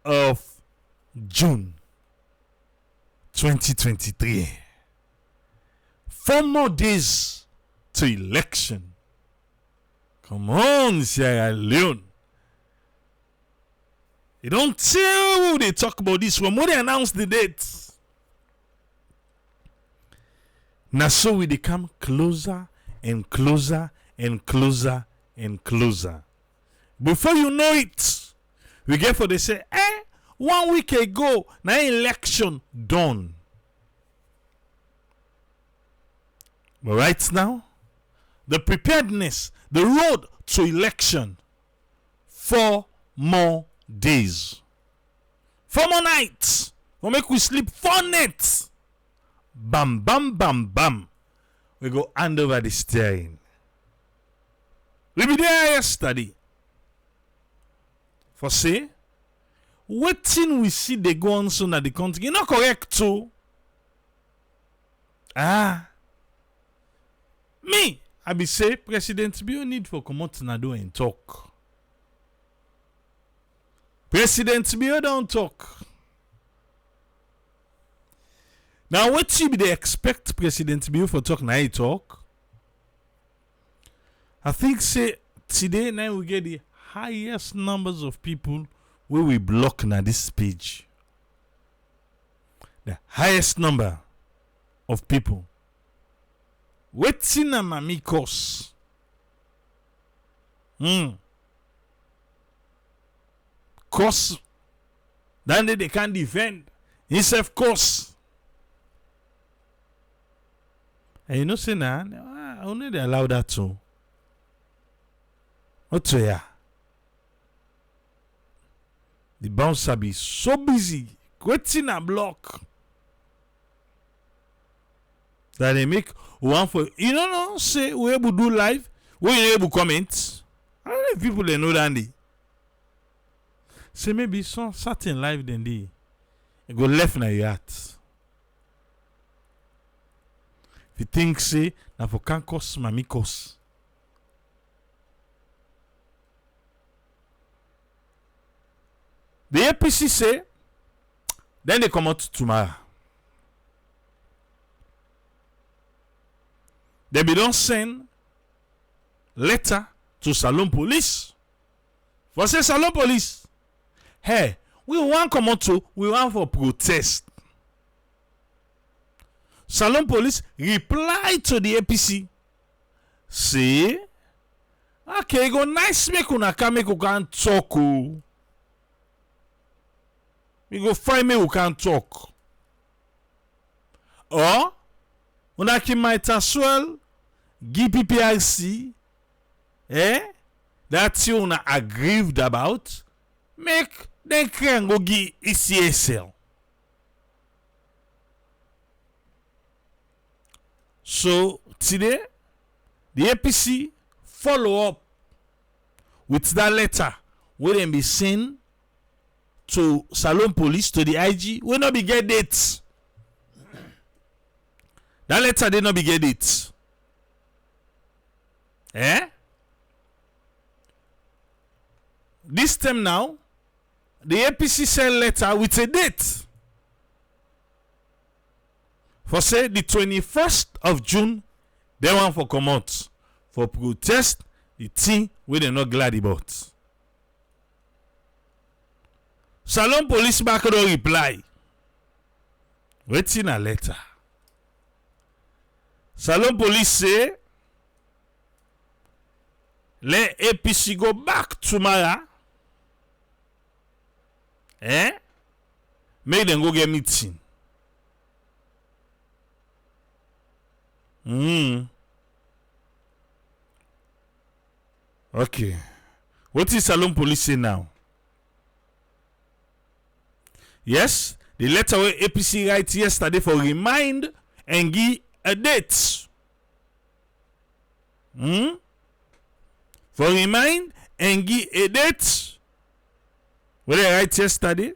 of June 2023. 4 more days to election. Come on, Sierra Leone. You don't tell they talk about this one. When they announce the date, now so we they come closer and closer and closer and closer. Before you know it, we get for they say, 1 week ago, now election done. But right now, the preparedness, the road to election, 4 more days. 4 more nights. We'll make we sleep 4 nights. Bam, bam, bam, bam. We go hand over the steering. We be there yesterday. For say, waiting we see they go on soon at the country. You not correct too. Me, I be say President Bio need for come out and do and talk. President Bio don't talk. Now what you be they expect President Bio for talk now he talk? I think say today now we get the highest numbers of people where we block now this page. The highest number of people. Wetin na mami cause? Cause then they can't defend. Himself cause. And you know say na only they allow that too. What to ya? The bouncer be so busy. Wetin na block. That they make one for say we able do live, we able comment. I don't know if people they know that they say maybe some certain live then they go left na your heart. If you think say na for can cause mami cause. The APC say then they come out tomorrow. They be don't send letter to Salon Police. For say Salon Police, hey, we want come out to, we want for protest. Salon Police reply to the APC. Say, okay, go nice make una come make you can talk. We go find me who can talk. Or una ki might as well give PPRC that you una aggrieved about, make them can go give ECSL. So today the APC follow up with that letter where them be sent to Salon Police, to the IG, we not be get dates. That letter did not be get it. This time now, the APC send letter with a date. For say the 21st of June, they want for come out for protest the thing we they not glad about. Salon Police back don't reply. Waiting a letter. Salon Police say, let APC go back tomorrow. Make them go get meeting. Okay. What is Salon Police say now? Yes, the letter where APC write yesterday for remind and give a date. For remind and give a date. What they write yesterday?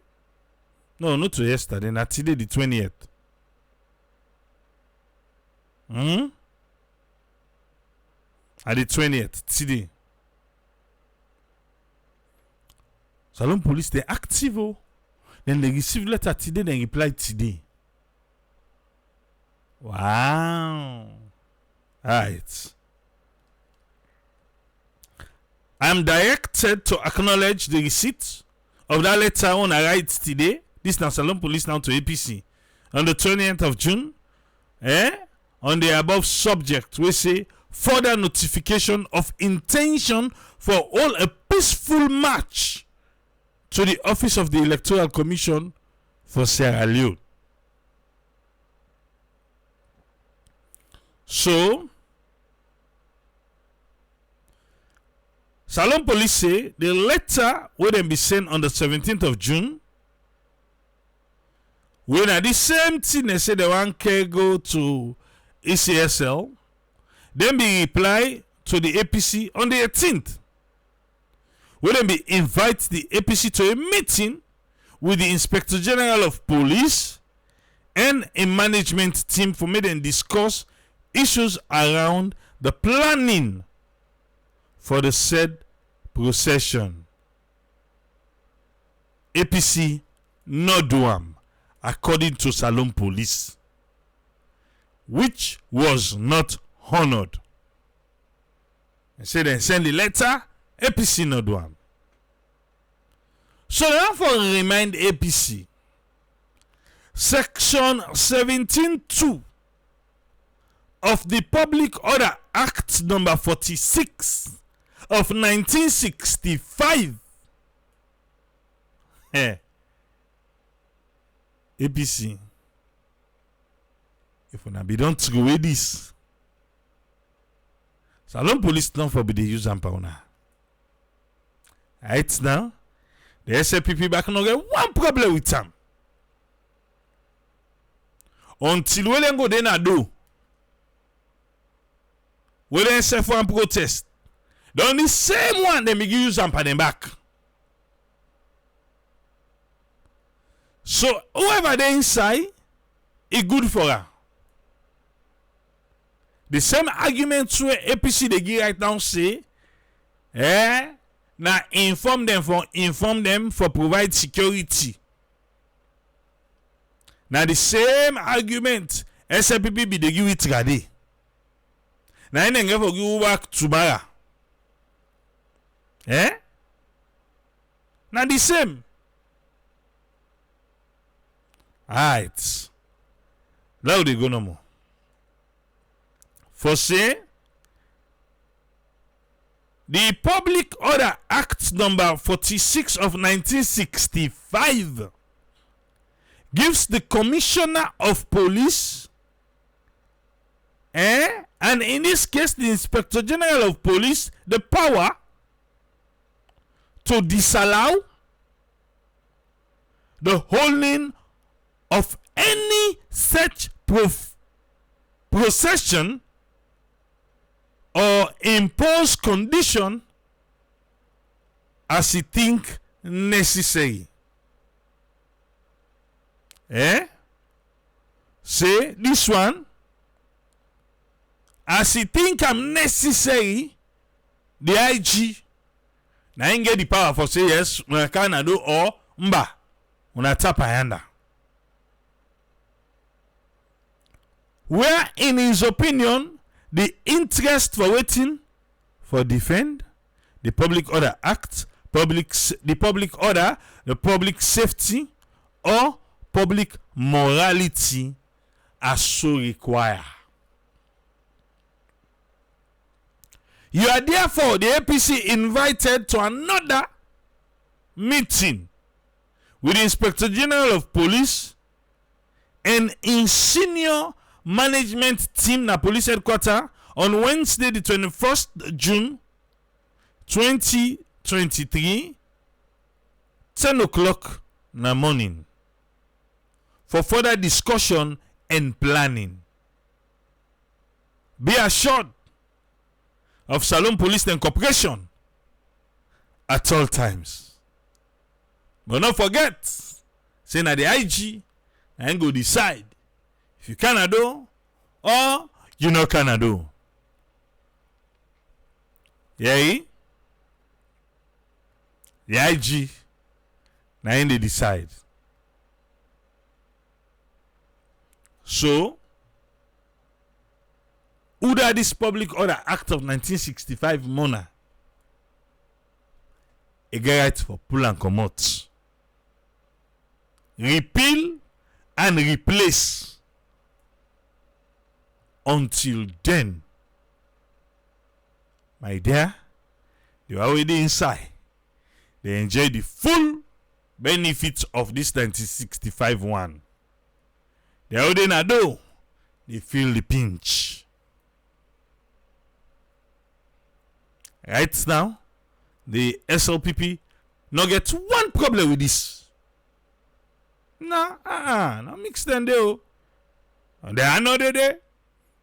No, not to yesterday. Not today, the 20th. At the 20th, today. Salon Police, they active. Then they receive letter today, then reply today. Wow. Alright. I am directed to acknowledge the receipt of that letter when I write today. This now Salon Police now to APC. On the 20th of June. On the above subject, we say further notification of intention for all a peaceful march to the office of the Electoral Commission for Sierra Leone. So, Salon Police say the letter will then be sent on the 17th of June. When at the same thing they say they want to go to ECSL, then be reply to the APC on the 18th. Will then be invite the APC to a meeting with the Inspector General of Police and a management team for me to discuss issues around the planning for the said procession. APC no do am, according to Salon Police, which was not honored. They say they send the letter, APC no do am. So therefore remind APC, Section 17(2) of the Public Order Act number 46 of 1965. APC, if we be don't throw away this, Salon Police don't forbid the use and power. Right now, the SLPP back no get one problem with them. Until we go then do. We then say for a protest. The only same one they make use and them back. So whoever they inside, it's good for her. The same arguments where APC they give right now say, now inform them for provide security. Now the same argument SLPP be they give it today. Now you never for give back tomorrow. Now the same. Alright. Now they go no more. For say, the Public Order Act number 46 of 1965 gives the Commissioner of Police and in this case the Inspector General of Police the power to disallow the holding of any such procession or impose condition as he think necessary. Say this one, as he think I'm necessary, the IG now get the power for say yes, when I can do or mba, when I tap ayanda. Where in his opinion, the interest for waiting for defend the Public Order Act, the public order, the public safety, or public morality as so require. You are therefore the APC invited to another meeting with the Inspector General of Police and in senior management team na police headquarters on Wednesday the 21st June 2023 10 o'clock na morning for further discussion and planning. Be assured of Salon Police and Corporation at all times. But don't forget, say na the IG and go decide if you can do or you no can do. Yeah, the IG na in they decide. So, under this Public Order Act of 1965 Mona, a get right for pull and comot, repeal and replace. Until then, my dear, they are already inside. They enjoy the full benefits of this 1965 one. They are already na do. They feel the pinch. Right now, the SLPP no get one problem with this. Nah, no mix them there. And they are not there.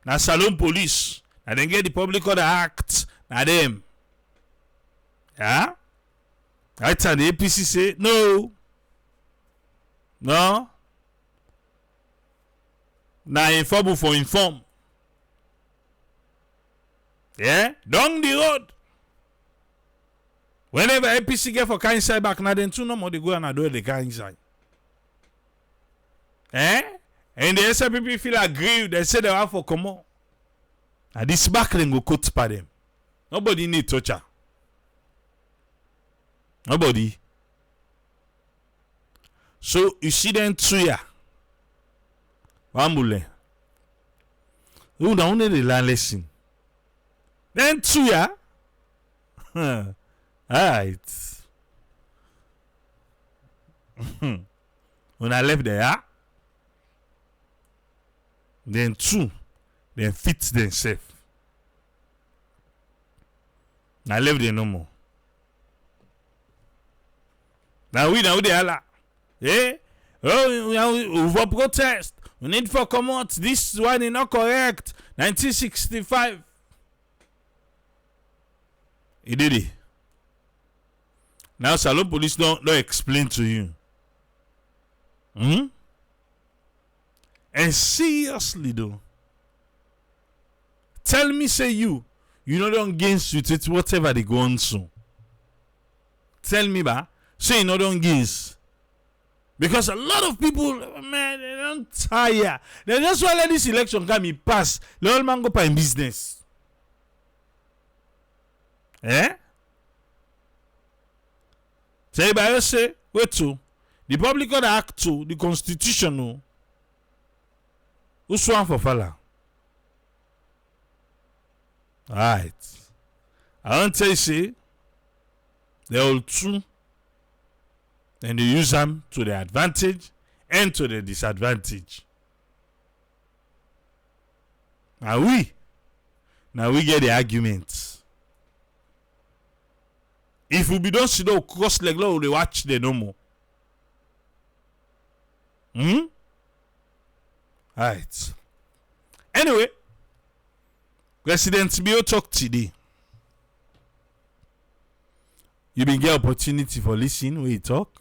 Now Salon Police. Now they get the Public Order Act. Now them. Yeah? Right, and the APC say, no. Now inform for inform. Yeah? Down the road. Whenever APC get for kind side back, now then two no more they go and do the kind side. And the SLPP feel aggrieved. They say they have for come on. And this back then go cut by them. Nobody need torture. Nobody. So you see them two ya. Wambule. You don't only the learn lesson. Then two ya. Alright. When I left there, then two, then fit themselves. I left there no more. Now we are. Yeah? Oh, we will protest. We need for come out. This one is not correct. 1965. He did it. Now Salon Police don't explain to you. And seriously though, tell me say you know don't gain with it whatever they go on so. Tell me say you know don't gain. Because a lot of people, man, they don't tire. They just want to let this election come and pass. The old man go in business. Say by say, wait to the Public Order Act 2, the Constitution, no. Who swan for fella? Alright. I want to tell you, say, they're all true. And they use them to their advantage and to their disadvantage. Now we get the arguments. If we don't see the cross leg law, we watch the no more. Alright. Anyway, President Bio talk today. You been get opportunity for listening when he talk.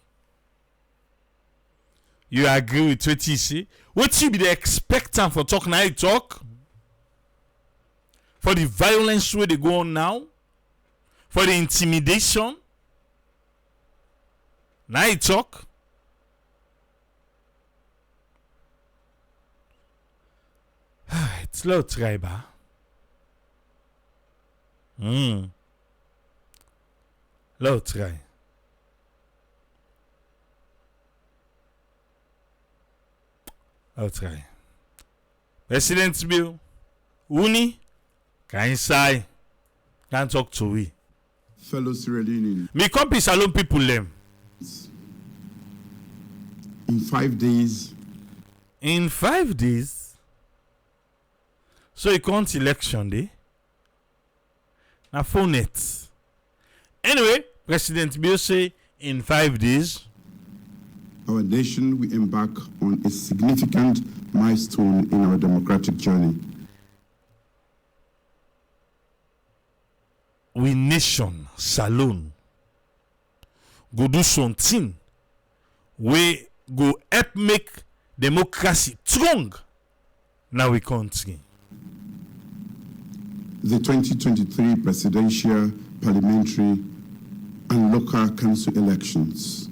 You agree with what he say. What you be the expectant for talk now he talk? For the violence where they go on now? For the intimidation? Now he talk? It's low try ba. Low try. Low try. President Bill, Uni, can say, can't talk to we. Fellow Sierra Leoneans. Me copy Salon people them. In 5 days. In 5 days? So you can't election day? Na phone it. Anyway, President Bill say in 5 days, our nation will embark on a significant milestone in our democratic journey. We nation, Salon, go do something we go help make democracy strong. Now we country. The 2023 presidential, parliamentary, and local council elections.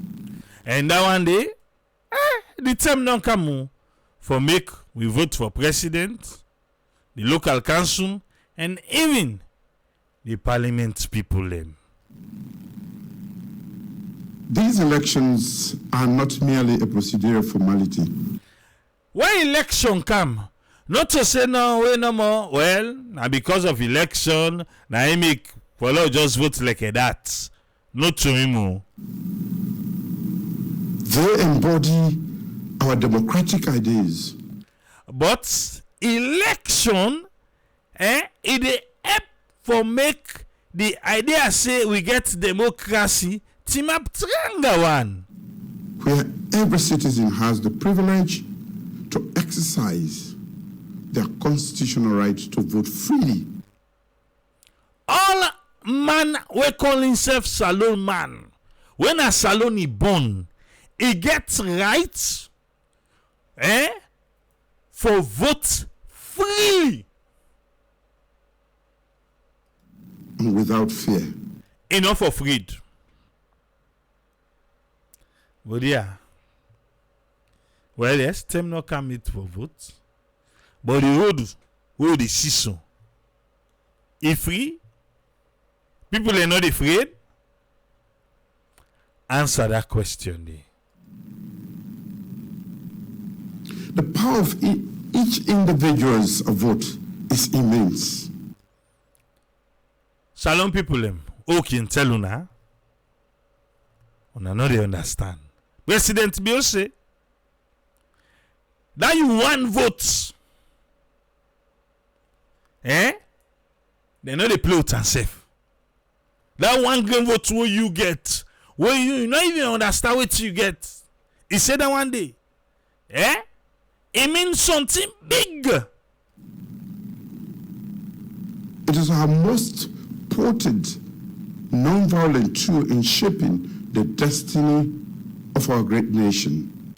And that one day, the time don't come for make We vote for president, the local council, and even the parliament people. These elections are not merely a procedural formality. When election come, not to say no, way no more. Well, now because of election, now I make follow just vote like that. Not to him. They embody our democratic ideas. But election, it help for make the idea say we get democracy team up tranga one. Where every citizen has the privilege to exercise their constitutional right to vote freely. All man we call himself Salon man. When a Salon is born, he gets right for vote freely. And without fear. Enough of freed. But yeah. Well, yes, them not come meet for vote. But the road where the season. If free, people are not afraid. Answer that question there. The power of each individual's vote is immense. Salon people, okay, tell una. Una no they understand. President Bill say that you want votes. They know they play with and safe. That one game vote where you get, where you not even understand what you get. He said that one day. It means something big. It is our most potent non-violent tool in shaping the destiny of our great nation.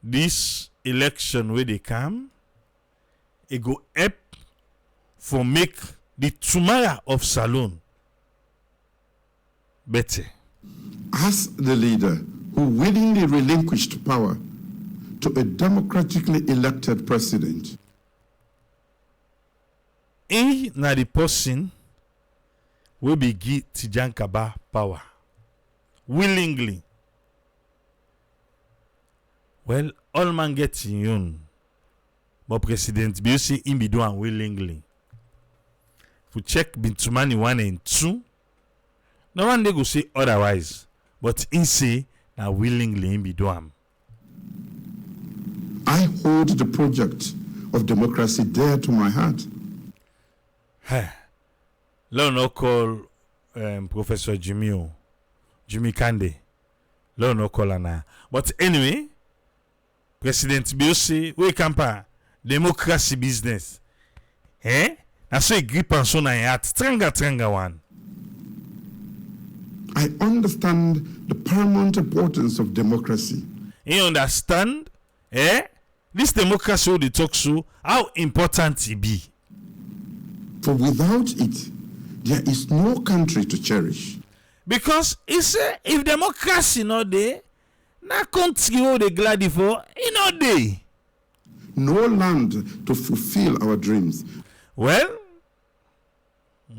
This election where they come, it go help for make the tomorrow of Salon better. As the leader who willingly relinquished power to a democratically elected president, he na the person will be give Tijan Kaba power willingly. Well, all man get in own, but President BOC him be doing willingly. If we check Bintumani 1 and 2, no one they go say otherwise, but he say na willingly him be doing. I hold the project of democracy dear to my heart. Let no call Professor Jimmy Kande. Let no call her. But anyway, President BOC, we campa democracy business. That's so a grip and so na heart. Tranga one. I understand the paramount importance of democracy. You understand? This democracy will talk so how important it be. For without it, there is no country to cherish. Because if democracy not there, na country who they glad for, it not there. No land to fulfill our dreams. Well,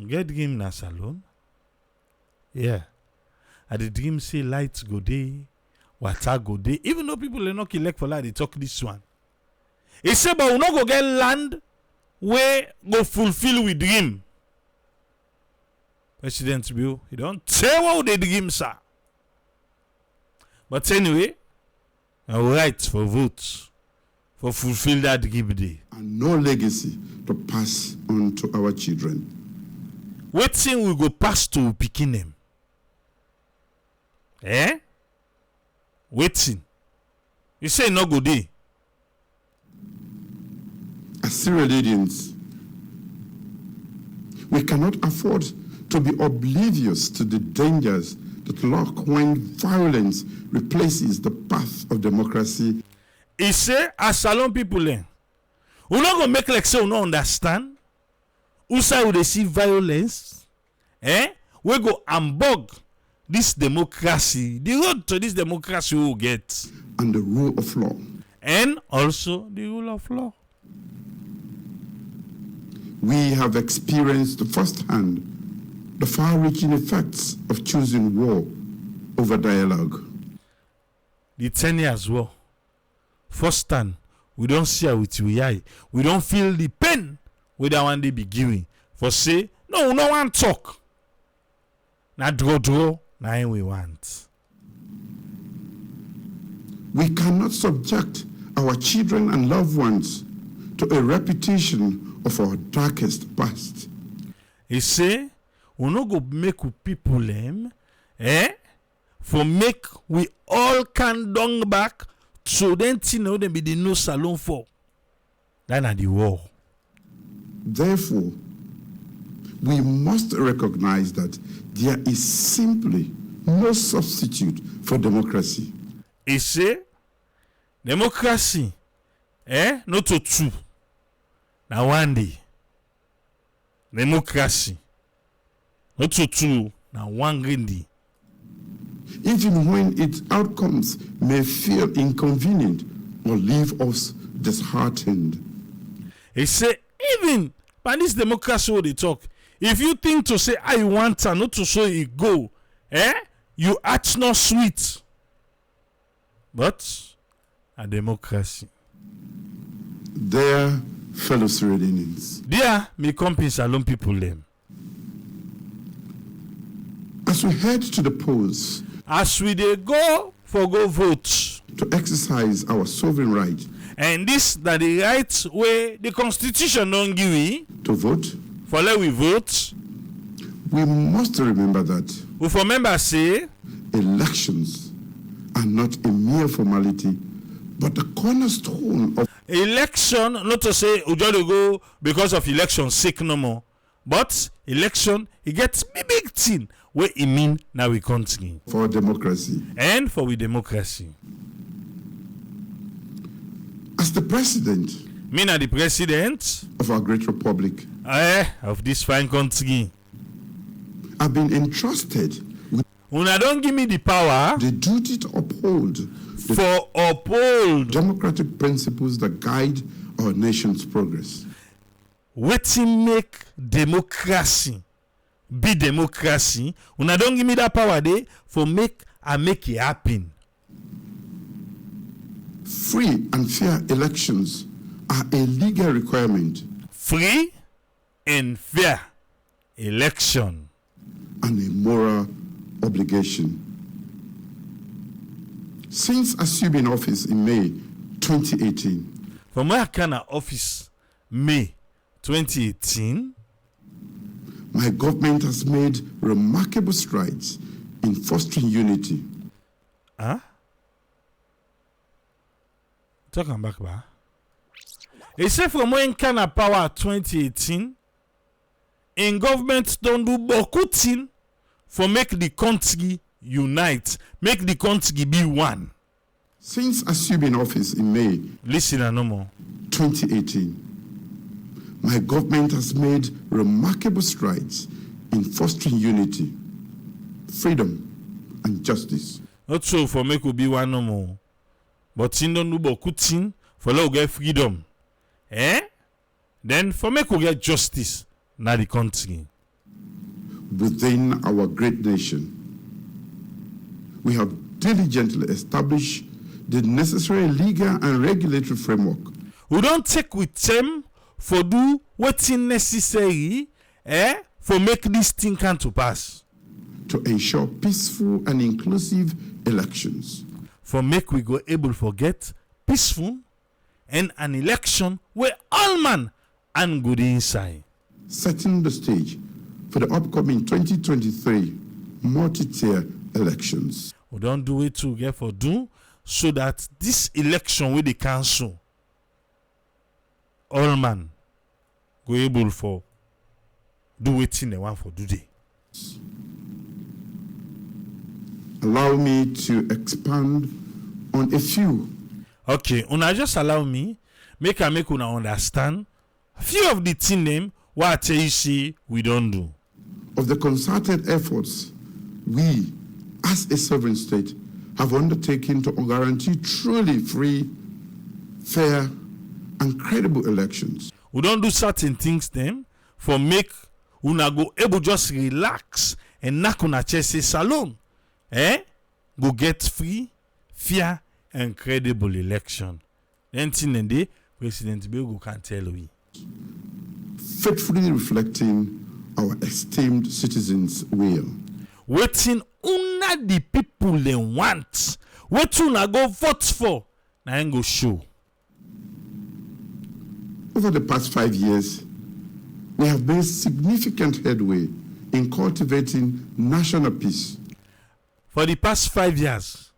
get dream na Salon. Yeah. And the dream say lights go there, water go there. Even though people are not elect for that, they talk this one. He say, but we not go get land where go fulfill with dream. President Bill, he don't tell what they dream, sir. But anyway, I right for votes for fulfill that dream day. And no legacy to pass on to our children. Waiting we go pass to picking them. Waiting. You say no go day. As Sierra Leoneans, we cannot afford to be oblivious to the dangers that lurk when violence replaces the path of democracy. He say, as Salon people, we not gonna make like say we not understand. Who say we dey see violence? We go ambog this democracy. The road to this democracy we will get. And the rule of law. and also the rule of law. We have experienced firsthand the far-reaching effects of choosing war over dialogue. The 10 years war. First time, we don't see her with your eye. We don't feel the pain with that one they be giving. For say, no one talk. Now draw, now we want. We cannot subject our children and loved ones to a repetition of our darkest past. He say, we no go make with people them, for make we all can dung back so then know them be the no salon for. That na the war. Therefore, we must recognize that there is simply no substitute for democracy. He say, democracy, not to two. Now one day, democracy, not to two. Now one green day. Even when its outcomes may feel inconvenient or leave us disheartened. He say, even by this democracy what they talk, if you think to say I want her not to show it go, you act not sweet. But a democracy. Dear fellow Sudanese, Dear me companies alone people them. as we head to the polls, As we dey go vote, to exercise our sovereign right and this that the right way the constitution don't give we to vote, for let we vote, we must remember that we for remember say elections are not a mere formality, but the cornerstone of election, not to say we just dey go because of election sake no more, but election it gets big thing where it mean now we country for democracy. and for we democracy. As the president Me na the president of our great republic, of this fine country. I've been entrusted with Una don't give me the power the duty to uphold the for uphold democratic principles that guide our nation's progress. wetin make democracy be democracy. Una don't give me that power there for make it happen. Free and fair elections are a legal requirement Free and fair election and a moral obligation. Since assuming office in May 2018, from where kind of office May 2018. my government has made remarkable strides in fostering unity, Talk am back, ba. He say from when kind of power 2018, in government don't do beaucoup thing for make the country unite, make the country be one. Since assuming office in May Listen no more. 2018, my government has made remarkable strides in fostering unity, freedom, and justice. Not so for make we be one no more. But thing don't do beaucoup thing for let we get freedom. Then for make we get justice na the country. Within our great nation, we have diligently established the necessary legal and regulatory framework We don't take with them for do wetin necessary for make this thing come to pass. to ensure peaceful and inclusive elections. For make we go able to get peaceful and an election where all man and good inside. Setting the stage for the upcoming 2023 multi-tier elections. We don't do it to get for do so that this election with the council all man go able for do wetin they want for do day. Allow me to expand on a few Okay, una just allow me make una understand few of the thing them what I tell you say we don't do. of the concerted efforts we, as a sovereign state, have undertaken to guarantee truly free, fair, and credible elections. We don't do certain things them for make una go able just relax and knock on a chest say salon. Go get free, fair, and credible election. Then thing and day, President Bill can tell we. Faithfully reflecting our esteemed citizens' will. Waiting una the people they want. What una go vote for? Now go show. Over the past 5 years, we have made significant headway in cultivating national peace. For the past 5 years,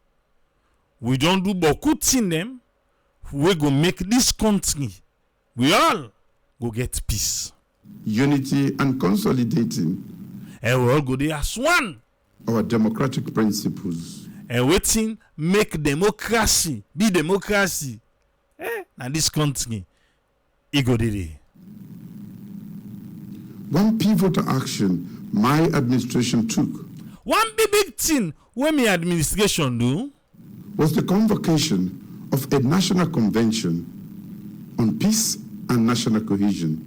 we don't do beaucoup thing them. We go make this country. We all go get peace, unity, and consolidating. And we all go there as one. Our democratic principles. And waiting make democracy be democracy. Now this country, it go there. One pivotal action my administration took. One big thing when my administration do was the convocation of a national convention on peace and national cohesion,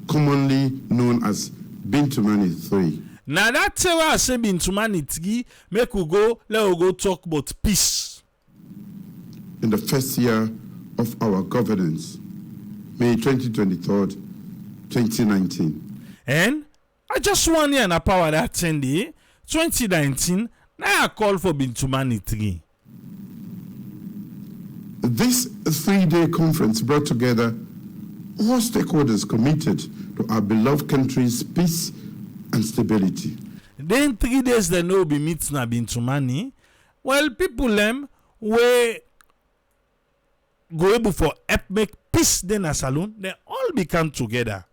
commonly known as Bintumani 3. Now that's why I say Bintumani 3, let we go talk about peace. In the first year of our governance, May 2023, 2019. And I just 1 year in a power that 10 day, 2019, now I call for Bintumani 3. This 3-day conference brought together all stakeholders committed to our beloved country's peace and stability. Then 3 days they no be meeting na Bintumani. Well, people them we go able for help make peace then a salon, they all become together.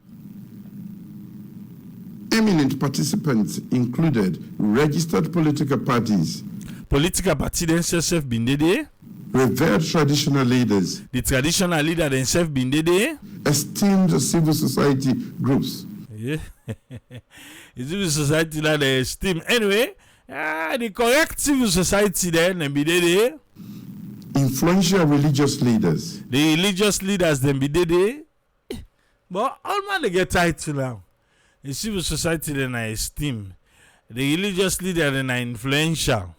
Eminent participants included registered political parties, Political party themselves been there. revered traditional leaders, The traditional leader themselves been there. esteemed civil society groups, Yeah. The civil society that they esteem. Anyway, the correct civil society then be there. influential religious leaders, The religious leaders then be there. But all man they get title now. The civil society then I esteem. The religious leader then are influential.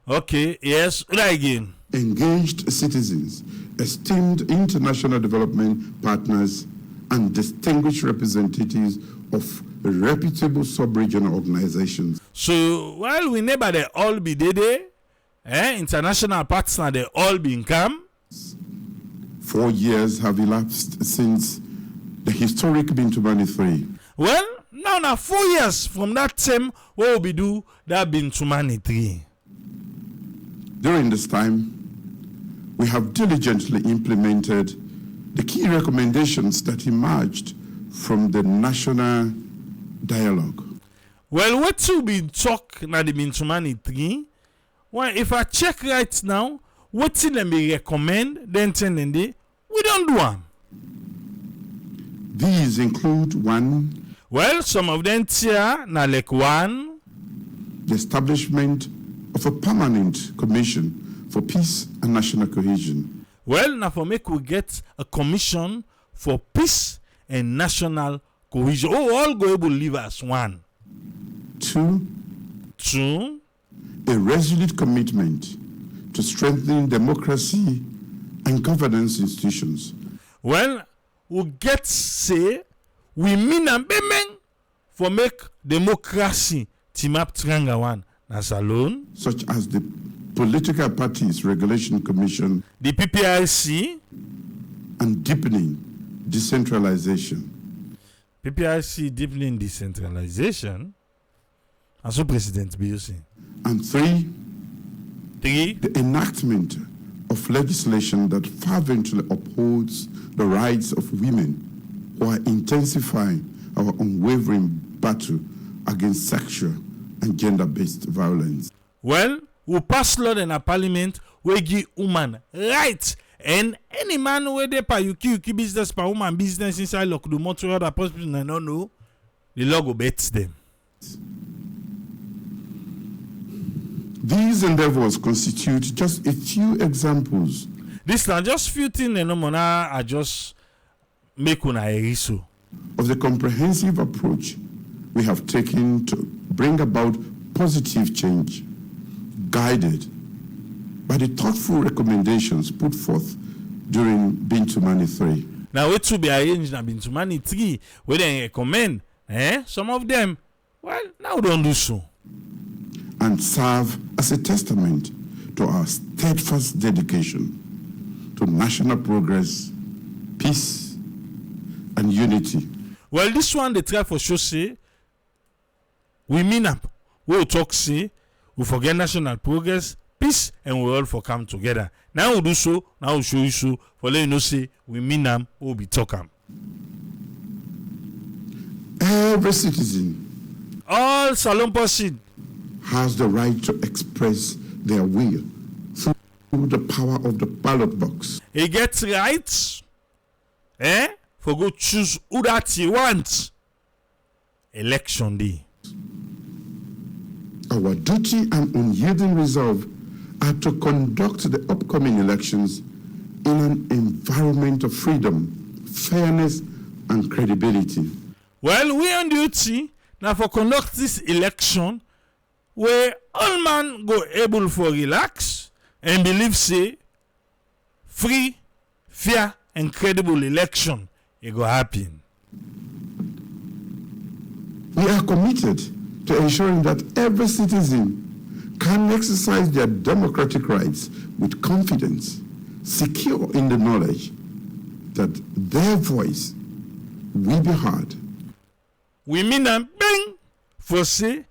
Okay, yes, right again. engaged citizens, esteemed international development partners, and distinguished representatives of reputable sub-regional organizations. So while we never they all be there, international partners they all been come. 4 years have elapsed since the historic Bintumani 3. Well, now 4 years from that time, what will we do that Bintumani 3? During this time, we have diligently implemented the key recommendations that emerged from the national dialogue. Well, what you been talk na the Bintumani 3? Well, if I check right now, what them be recommend, then we don't do them. These include 1, Well, some of them here na like 1, the establishment of a permanent commission for peace and national cohesion. well, now for make we get a commission for peace and national cohesion. Oh, all go able live as one. 2, 2, a resolute commitment to strengthening democracy and governance institutions. well, we get say we mean and bemen for make democracy team up tranga one as alone. Such as the Political Parties Regulation Commission The PPRC, and deepening decentralization. PPRC deepening decentralization. And so President BUC. And 3, 3, the enactment of legislation that fervently upholds the rights of women while intensifying our unwavering battle against sexual and gender-based violence. well, we pass law in a parliament we give woman rights, and any man where they pay you business per woman business inside lock the motor other person I don't know, the law go bet them. These endeavors constitute just a few examples. This now just few things no more I just make una eriso. Of the comprehensive approach we have taken to bring about positive change, guided by the thoughtful recommendations put forth during Bintumani 3. Now, it to be arranged in Bintumani 3, where they recommend, some of them, well, now don't do so. And serve as a testament to our steadfast dedication to national progress, peace, and unity. Well, this one they try for sure say, we mean up. We'll talk say, we forget national progress, peace, and we all for come together. Now we'll do so, now we'll show you so, for let you know say, we mean them, we'll be talking. Every citizen, all Salon person, has the right to express their will through the power of the ballot box. He gets rights, for go choose who that he wants. Election day. Our duty and unyielding resolve are to conduct the upcoming elections in an environment of freedom, fairness, and credibility. Well, we on duty now for conduct this election where all man go able for relax and believe say free, fair, and credible election it go happen. We are committed to ensuring that every citizen can exercise their democratic rights with confidence, secure in the knowledge that their voice will be heard. We mean and bang for say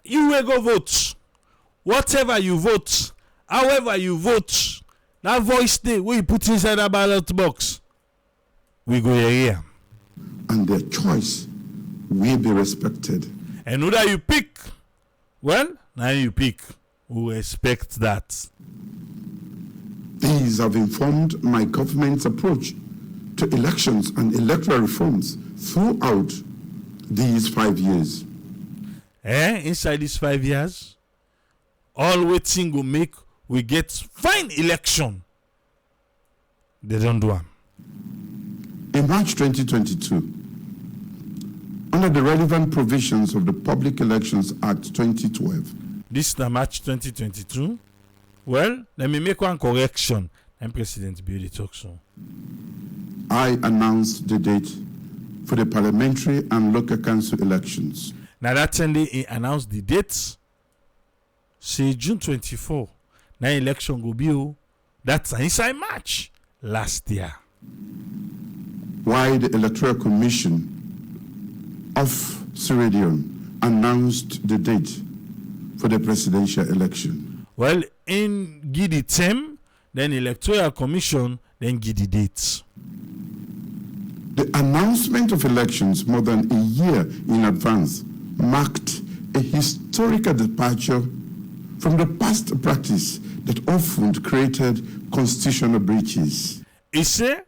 you will go vote. Whatever you vote, however you vote, that voice day where you put inside a ballot box, we go here. And their choice will be respected. And who that you pick, well, now you pick. We respect that. These have informed my government's approach to elections and electoral reforms throughout these 5 years. Inside these 5 years, all waiting will make we get fine election. They don't do them. In March 2022, under the relevant provisions of the Public Elections Act 2012. This is March 2022. Well, let me make one correction. And President Bill talk so. I announced the date for the parliamentary and local council elections. Now that Sunday he announced the dates. Say June 24. Now election go be that's inside March last year. Why the Electoral Commission of Sierra Leone announced the date for the presidential election. Well, in give the term, then Electoral Commission then give the dates. The announcement of elections more than a year in advance marked a historical departure from the past practice that often created constitutional breaches. He said,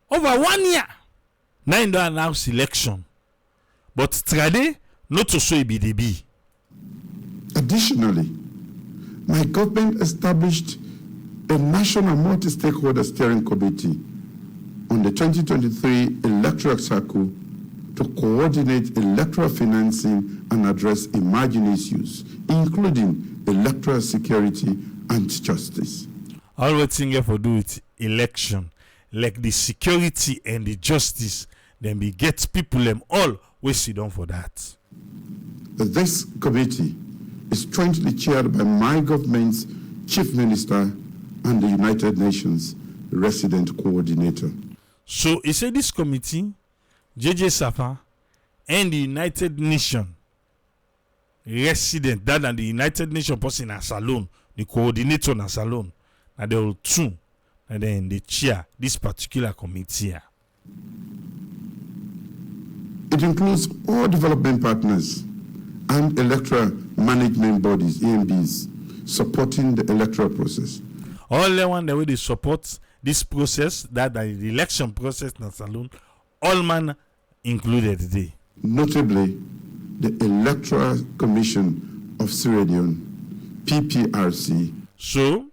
over 1 year, now in the announce election, but trade not to show BDB. Additionally, my government established a national multi-stakeholder steering committee on the 2023 electoral cycle to coordinate electoral financing and address emerging issues, including electoral security and justice. All what thing have to do with election, like the security and the justice, then we get people them all we sit down for that. This committee is jointly chaired by my government's chief minister and the United Nations resident coordinator. So he said this committee, JJ Safa, and the United Nations resident, that and the United Nations person in a salon, the coordinator in a salon, and they all two, and then they chair this particular committee here. It includes all development partners and electoral management bodies, EMBs, supporting the electoral process. All the one the way they support this process, that the election process in Salon, all man included today. Notably, the Electoral Commission of Sierra Leone, PPRC. So,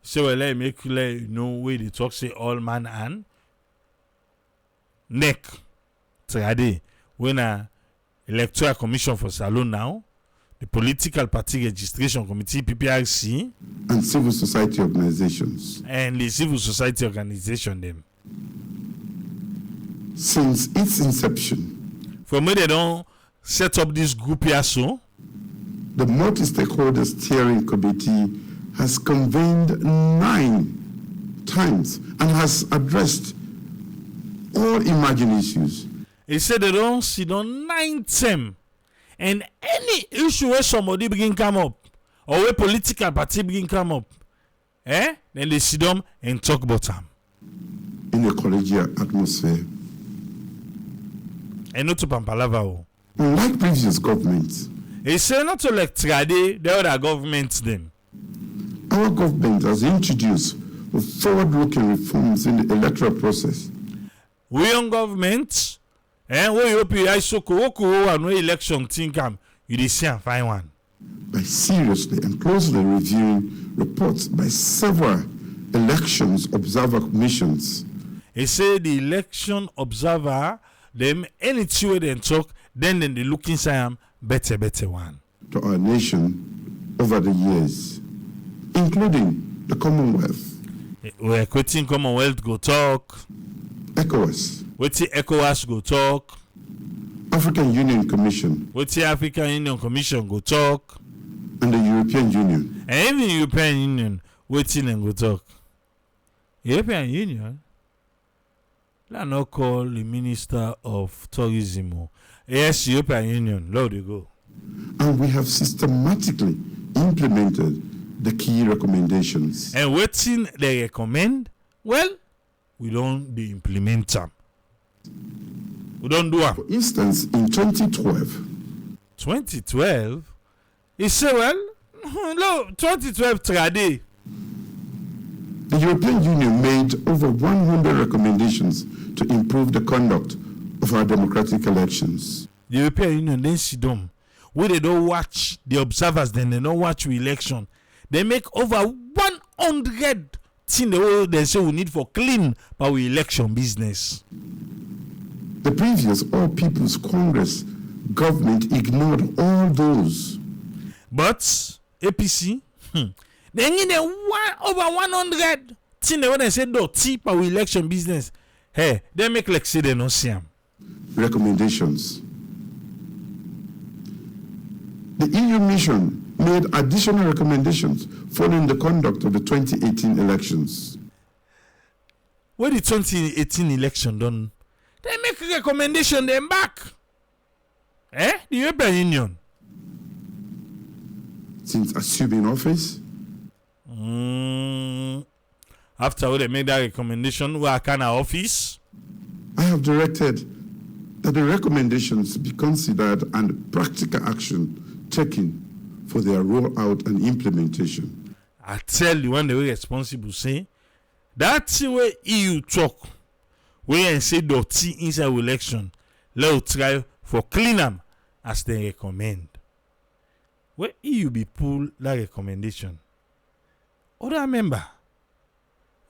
So well, let you know where they talk say all man and neck. Trade when a electoral commission for Salon now, the political party registration committee PPRC, and civil society organizations. And the civil society organization them. Since its inception, from where they don't set up this group here, so the multi-stakeholder steering committee has convened 9 times and has addressed all emerging issues. He said they don't sit on 9 times, and any issue where somebody begin come up or where political party begin come up, then they sit down and talk about them in a collegial atmosphere. And not to Pampalava. Unlike previous governments, he said not to like Trade, the other governments them. Our government has introduced forward-looking reforms in the electoral process. We on government, and we hope you so and we election thing come, you see and find one. By seriously and closely reviewing reports by several elections observer commissions. He said the election observer, them any two they talk, then they look inside better one. To our nation over the years, including the Commonwealth. We're quitting Commonwealth go talk. ECOWAS. Waiting ECOWAS go talk. African Union Commission. Waiting African Union Commission go talk. And the European Union. And even European Union waiting and go talk. European Union? Let's not call the Minister of Tourism. Yes, European Union. There they go. And we have systematically implemented the key recommendations. And waiting they recommend, well, we don't implement them. We don't do them. For instance, in 2012. 2012? He said, well, no, 2012 Trade. The European Union made over 100 recommendations to improve the conduct of our democratic elections. The European Union then sit down. Where they don't watch the observers, then they don't watch the election. They make over 100 things they say we need for clean our election business. The previous All People's Congress government ignored all those. But APC, they need over 100 things they say dirty our election business. Hey, they make like say they don't see them. Recommendations. The EU mission made additional recommendations following the conduct of the 2018 elections. When the 2018 election done, they make a recommendation them back. The European Union. Since assuming office? After they made that recommendation, what kind of office? I have directed that the recommendations be considered and practical action taken for their rollout and implementation. I tell you, when they were responsible, say that's the way EU talk. We say dirty inside election. Let's try for clean them as they recommend. Where EU be pull that recommendation? Other member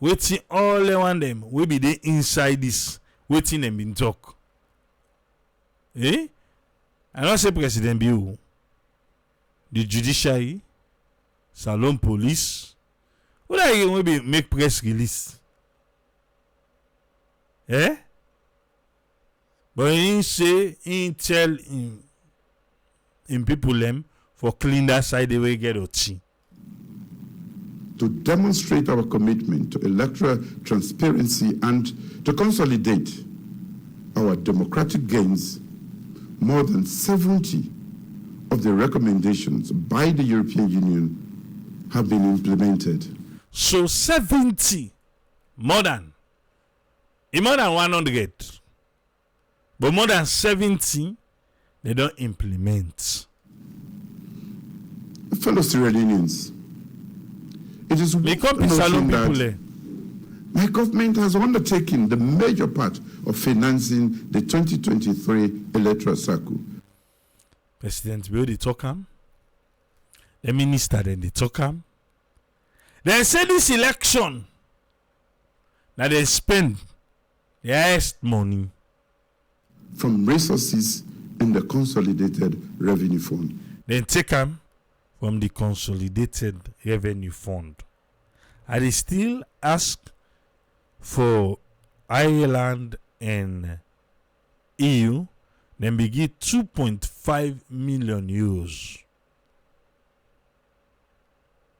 waiting all the one them will be there inside this waiting them in talk. I don't say President Bill. The judiciary, Salon police, what are you going to make press release? But he say, he tell him people them for clean that side the way get tea. To demonstrate our commitment to electoral transparency and to consolidate our democratic gains, more than 70 of the recommendations by the European Union have been implemented. So 70, more than 100, but more than 70, they don't implement. Fellow Sierra Leoneans, it is worth noting that my government has undertaken the major part of financing the 2023 electoral cycle. President Bill, they talk him. The minister, then they talk him. They say this election that they spend the highest money from resources in the Consolidated Revenue Fund. Then take them from the Consolidated Revenue Fund. And they still ask for Ireland and EU, then we give 2.5 million euros.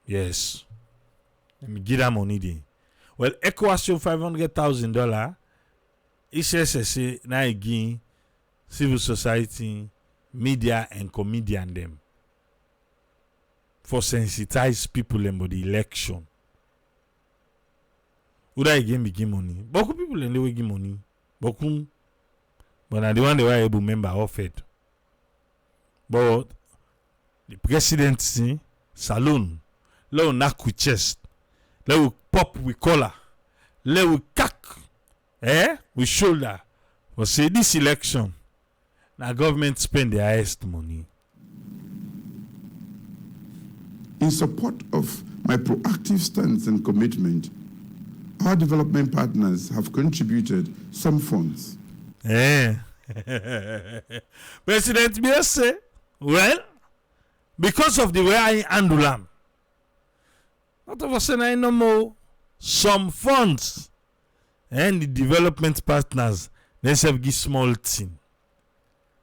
Yes. Let me give that money there. Well, ECOWAS $500,000. HSSA now again civil society, media and comedian them for sensitize people about the election. Would I again give money? Boku people and they will give money. Boku, but now the one they were able member offered. But the presidency saloon, let we knock with chest, let we pop with collar, let we cack, with shoulder. But say this election, now government spend the highest money. In support of my proactive stance and commitment, our development partners have contributed some funds. President Bill say, well, because of the way I handle them, not of us I no more some funds and the development partners they say give small thing.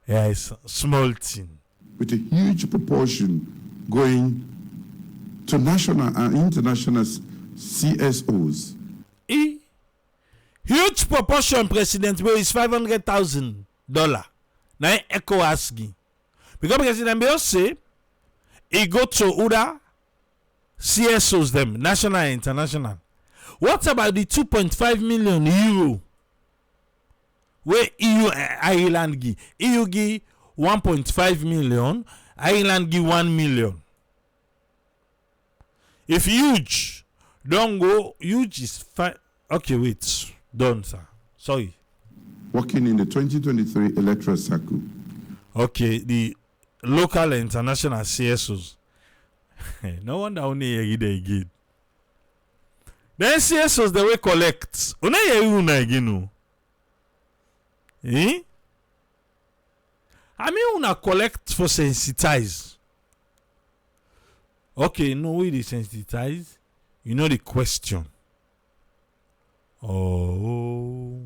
Yes, small thing. With a huge proportion going to national and international CSOs. Huge proportion, President Bill, is $500,000. Now ECOWAS gi. Because President Bill say he go to other CSOs them, national and international. What about the 2.5 million euro where EU and Ireland give? EU give 1.5 million, Ireland give 1 million. If huge don't go, huge is fine. Okay, wait. Done, sir. Sorry. Working in the 2023 Electoral cycle. Okay, the local and international CSOs. No wonder only again. Then CSOs they will collect. Again. I mean, una collect for sensitize. Okay, no way they sensitize. You know the question. Oh.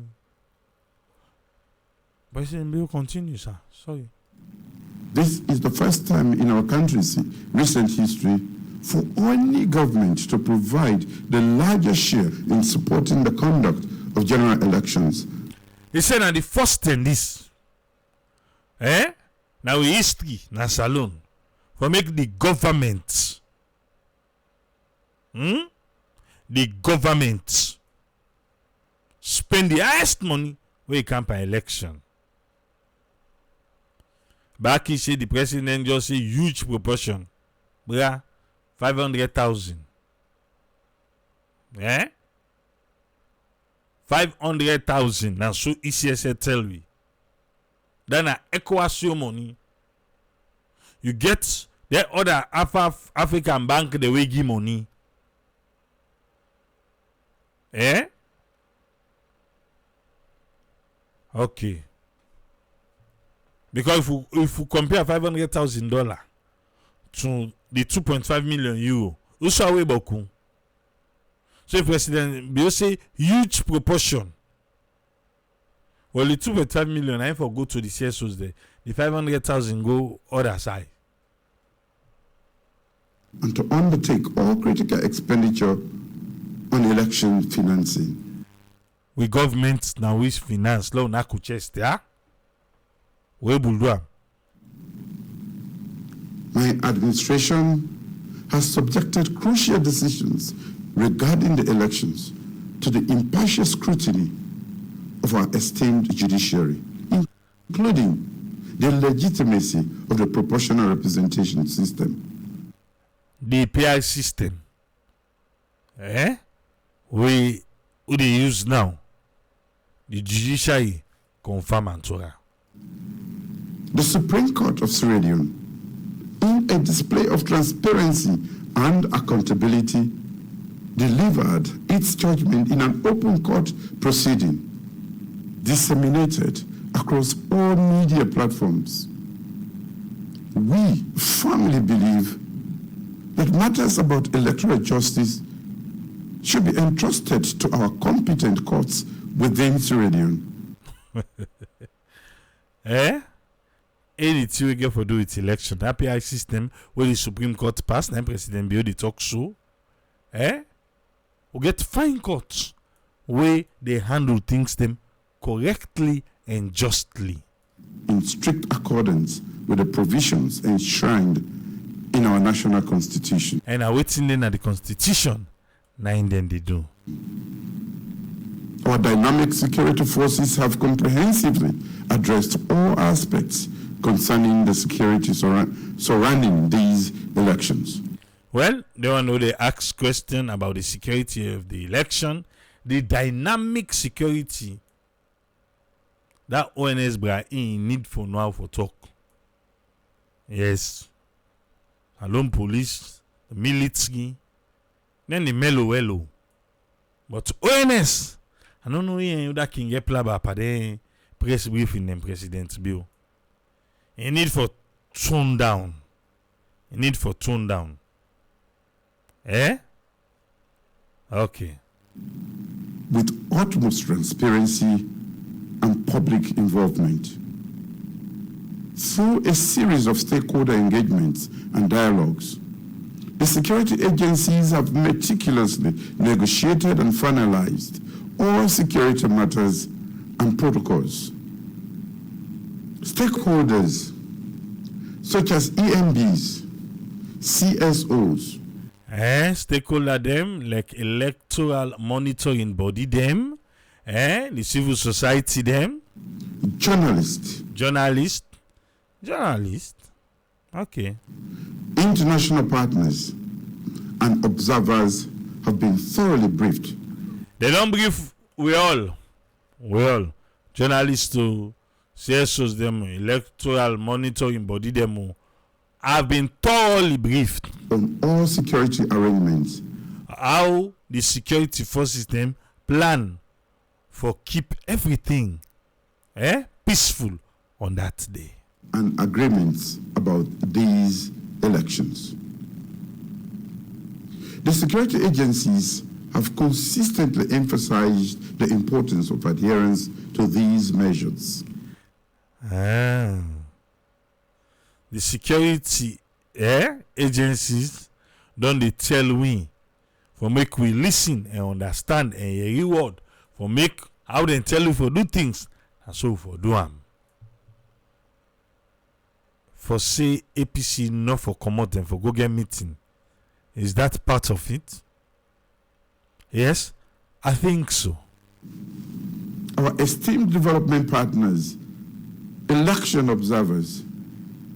President Bill, continue, sir. Sorry. This is the first time in our country's recent history for any government to provide the largest share in supporting the conduct of general elections. He said, "Now the first thing this, now history, na salon, for make the government, the government spend the highest money where it can per election." Back he said the president just say huge proportion, 500,000. 500,000. Now so ECSA tell we. Then a ECOWAS money. You get the other African bank the way give money. Okay. Because if we compare $500,000 to the 2.5 million euro, also way boku. So President Bill say huge proportion. Well, the 2.5 million I for go to the CSOs there. The 500,000 go other side. And to undertake all critical expenditure on election financing. We government now wish finance law na ku chest ya. We bulwa. My administration has subjected crucial decisions regarding the elections to the impartial scrutiny of our esteemed judiciary, including the legitimacy of the proportional representation system. The PI system. We use now. The judiciary confirm and Torah. The Supreme Court of Sierra Leone, in a display of transparency and accountability, delivered its judgment in an open court proceeding, disseminated across all media platforms. We firmly believe that matters about electoral justice should be entrusted to our competent courts within Sierra Leone. Anything we get for do with election, API system where the Supreme Court passed, and President Bio the talk show. We get fine courts where they handle things them correctly and justly. In strict accordance with the provisions enshrined in our national constitution. And I waiting then at the constitution, nine then they do. Our dynamic security forces have comprehensively addressed all aspects concerning the security surrounding these elections. Well, they want to know they ask question about the security of the election, the dynamic security that ONS in need for now for talk. Yes. Alone police, the military, then the mellow. But ONS, I don't know that can get plaba pa the press briefing and President Bill. You need for tone down. Okay. With utmost transparency and public involvement. Through a series of stakeholder engagements and dialogues, the security agencies have meticulously negotiated and finalized all security matters and protocols. Stakeholders such as EMBs, CSOs, stakeholder them like electoral monitoring body them, the civil society them, journalists, okay, international partners and observers have been thoroughly briefed. They don't brief we all journalists to CSOs them, electoral monitoring body them have been thoroughly briefed on all security arrangements, how the security forces them plan for keep everything peaceful on that day, and agreements about these elections. The security agencies have consistently emphasized the importance of adherence to these measures. The security agencies don't they tell we for make we listen and understand and reward for make how they tell you for do things and so for do them. For say APC not for come out and for go get meeting. Is that part of it? Yes, I think so. Our esteemed development partners, election observers,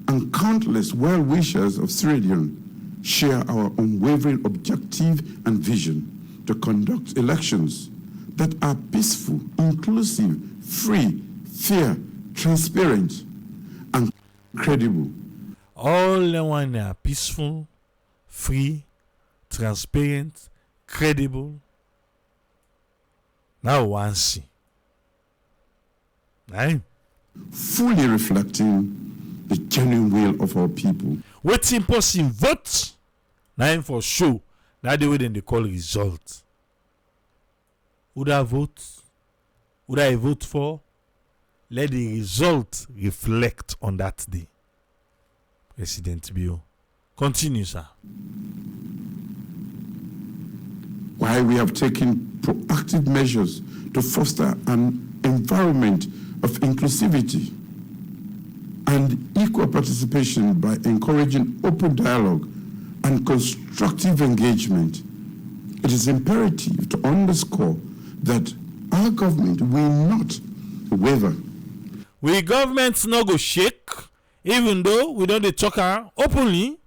and countless well-wishers of Sierra Leone share our unwavering objective and vision to conduct elections that are peaceful, inclusive, free, fair, transparent, and credible. All the one are peaceful, free, transparent, credible. Now one see. Right? Fully reflecting the genuine will of our people. Waiting person vote. Now for sure. That the way then they call result. Would I vote? Would I vote for? Let the result reflect on that day. President Bio. Continue, sir. While we have taken proactive measures to foster an environment of inclusivity and equal participation by encouraging open dialogue and constructive engagement, it is imperative to underscore that our government will not waver. We government no go shake, even though we don't talk openly,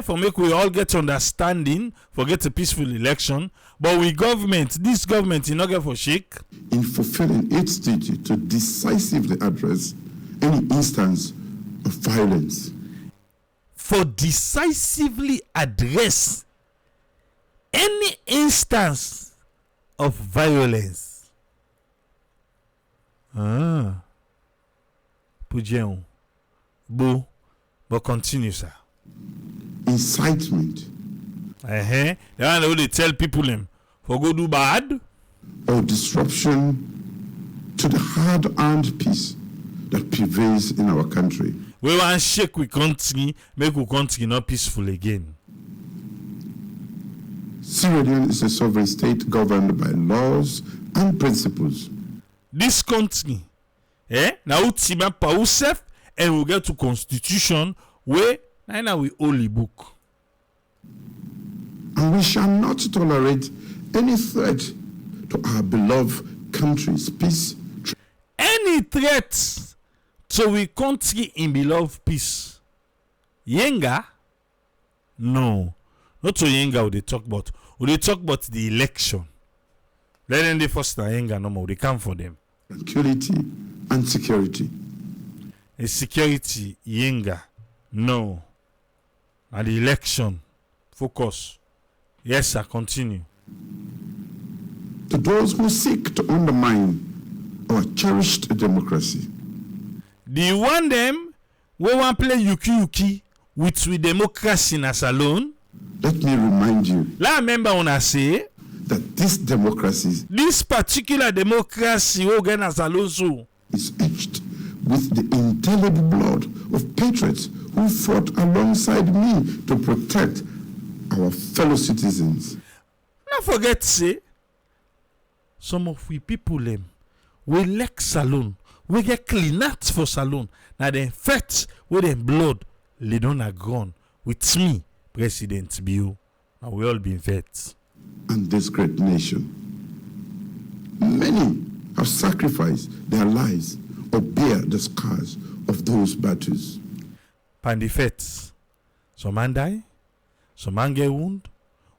for make we all get understanding, for get a peaceful election. But we government, this government, you not get for shake. In fulfilling its duty to decisively address any instance of violence. For decisively address any instance of violence. Pujeon. But continue, sir. Incitement. They tell people them for go do bad or disruption to the hard-earned peace that prevails in our country. We want shake we country, make we country not peaceful again. Sierra Leone is a sovereign state governed by laws and principles. This country, now utima pa usef, and we get to constitution where now we only book. And we shall not tolerate any threat to our beloved country's peace. Any threat to we country in beloved peace. Yenga? No. Not to Yenga would they talk about. Would they talk about the election? Let them the first Yenga no more. They come for them. Tranquility and security. A security Yenga. No. And the election. Focus. Yes, sir. Continue. To those who seek to undermine our cherished democracy. The one them we want play yuki with democracy in us alone. Let me remind you. La remember when I say that this particular democracy is etched with the indelible blood of patriots who fought alongside me to protect our fellow citizens. Not forget say some of we people them we like salon, we get clean out for salon. Now they fight with them blood lay down a ground with me, President Bio. Now we all been vets. And this great nation. Many have sacrificed their lives or bear the scars of those battles. Pandifets. Some man die, some man get wound.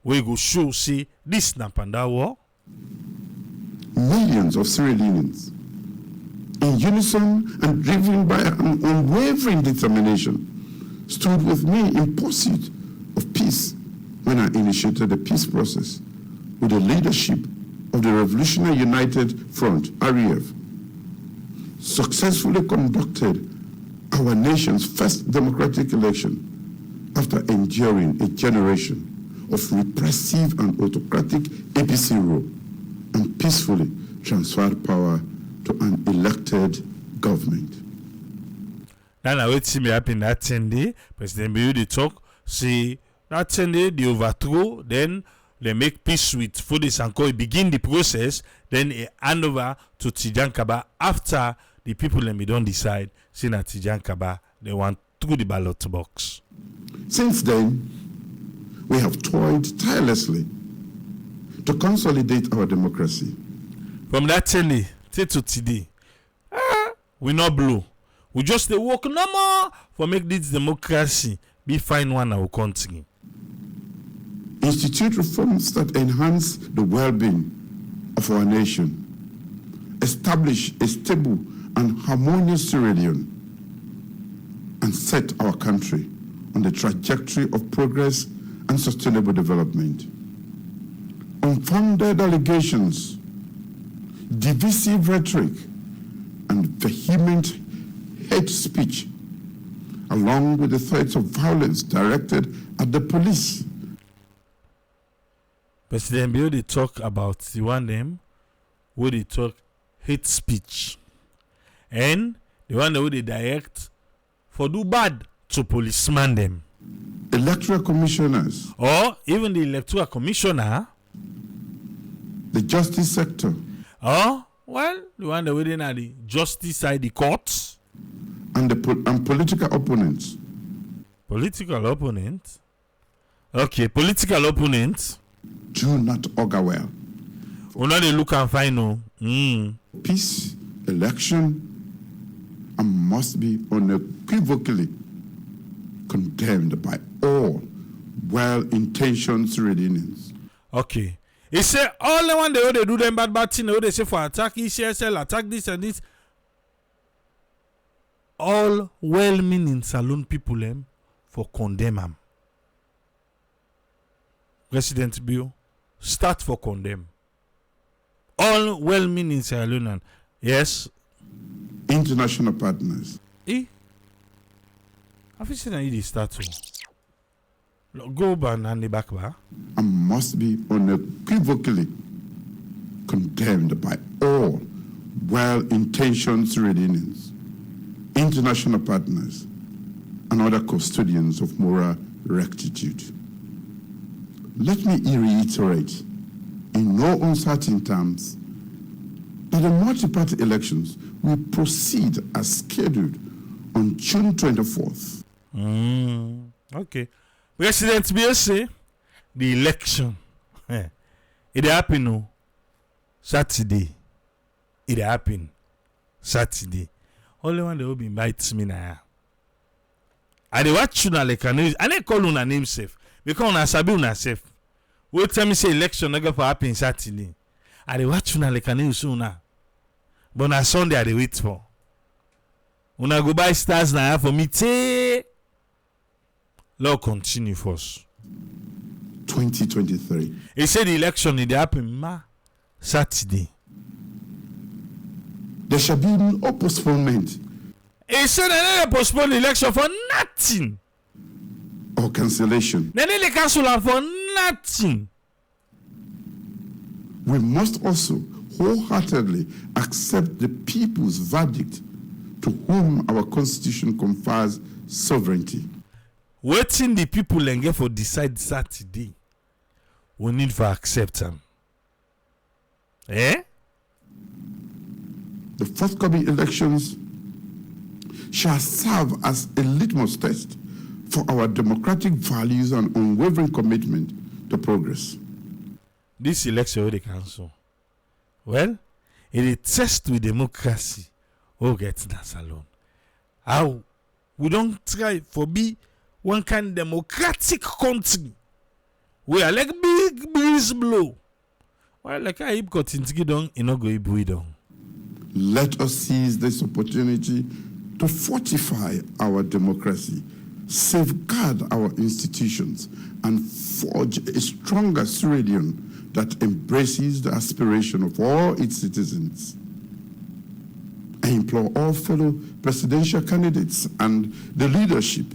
We go show see this na panda war. Millions of Sierra Leoneans, in unison and driven by an unwavering determination, stood with me in pursuit of peace when I initiated the peace process with the leadership of the Revolutionary United Front, REF, successfully conducted our nation's first democratic election after enduring a generation of repressive and autocratic APC rule, and peacefully transferred power to an elected government. Now, what see me happen that 10 day, President Biyu they talk, say that 10 day they overthrow, then they make peace with Fodes Sanko, begin the process, then they hand over to Tijan Kaba after the people them don't decide, say that Tijan Kaba they want through the ballot box. Since then, we have toiled tirelessly to consolidate our democracy. From that 10 day to today, we not blow. We just they work no more for make this democracy be fine one our country. Institute reforms that enhance the well-being of our nation. Establish a stable and harmonious Sierra Leone and set our country on the trajectory of progress and sustainable development. Unfounded allegations, divisive rhetoric, and vehement hate speech, along with the threats of violence directed at the police. President Bill they talk about the one them where they talk hate speech, and the one where they direct for do bad to policeman them. Electoral commissioners, or even the electoral commissioner, the justice sector, or well, the one that within the justice side, the courts, and political opponents. Political opponents. Okay, political opponents. Do not augur well. We know they look and find no. Peace, election, and must be unequivocally condemned by all well-intentioned Sierra Leoneans. Okay. He say all the one they do them bad thing, they say for attack ECSL, attack this and this. All well-meaning saloon people for condemn them. President Bill, start for condemn. All well-meaning Sierra Leonean. Yes. International partners. I feel that you start to go back and the back bar. And must be unequivocally condemned by all well-intentioned Surinamese, international partners, and other custodians of moral rectitude. Let me reiterate, in no uncertain terms, that the multi-party elections will proceed as scheduled on June 24th. Okay. President Bill say the election it happen no Saturday. It happen Saturday. Only one they will be invites me now. I dey watch you na like I dey call una name safe because una sabi una safe. We tell me say election not go for happen Saturday. I dey watch una like I know so una. But na Sunday I dey wait for. Una go buy stars na for me tey. Lord continue first. 2023. He said the election it happen Saturday. There shall be no postponement. He said they postpone the election for nothing. Or cancellation. They cancel am for nothing. We must also wholeheartedly accept the people's verdict to whom our constitution confers sovereignty. Waiting the people and get for decide Saturday. We need for accept them. Eh? The forthcoming elections shall serve as a litmus test for our democratic values and unwavering commitment to progress. This election will they cancel. Well, it is test with democracy. Oh, get that alone. How we don't try for be one kind of democratic country. We are like big breeze blow. Well, like I got in Tigidong, you know go Ibuidong. Let us seize this opportunity to fortify our democracy, safeguard our institutions, and forge a stronger Suriname that embraces the aspiration of all its citizens. I implore all fellow presidential candidates and the leadership.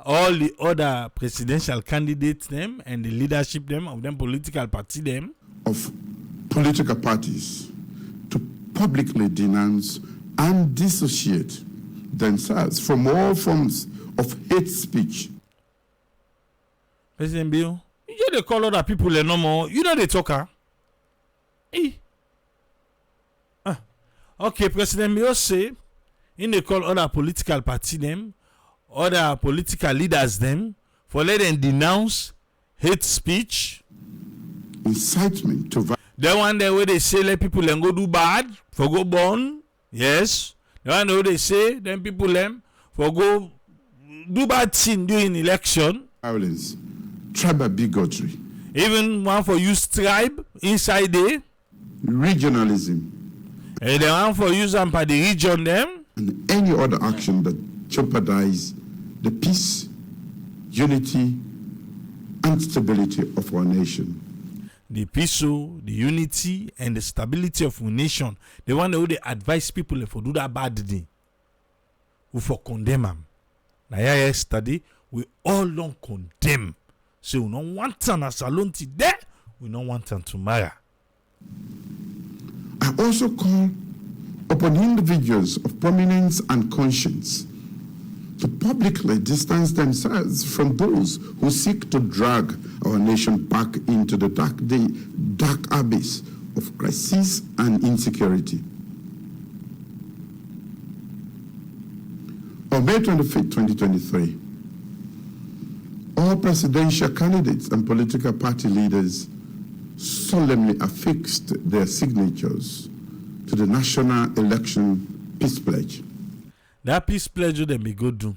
All the other presidential candidates them and the leadership them of them political party them of political parties to publicly denounce and dissociate themselves from all forms of hate speech. President Bill, you just they call other people no more. You know they talker. Okay, President Bill say in they call other political party them, other political leaders them for let them denounce hate speech, incitement to violence. The one there where they say let people and go do bad for go born. Yes. The one where they say them people them for go do bad thing during election. Violence, tribal bigotry. Even one for use tribe inside there. Regionalism. And the one for use them by the region them. And any other action that jeopardize the peace, unity, and stability of our nation. The peace, the unity, and the stability of our nation. The one who they advise people for do that bad thing. We for condemn them. Now yesterday, we all don't condemn. So we don't want them as alone today. We don't want them tomorrow. I also call upon individuals of prominence and conscience to publicly distance themselves from those who seek to drag our nation back into the dark abyss of crisis and insecurity. On May 25, 2023, all presidential candidates and political party leaders solemnly affixed their signatures to the National Election Peace Pledge. That peace pledge would be good do.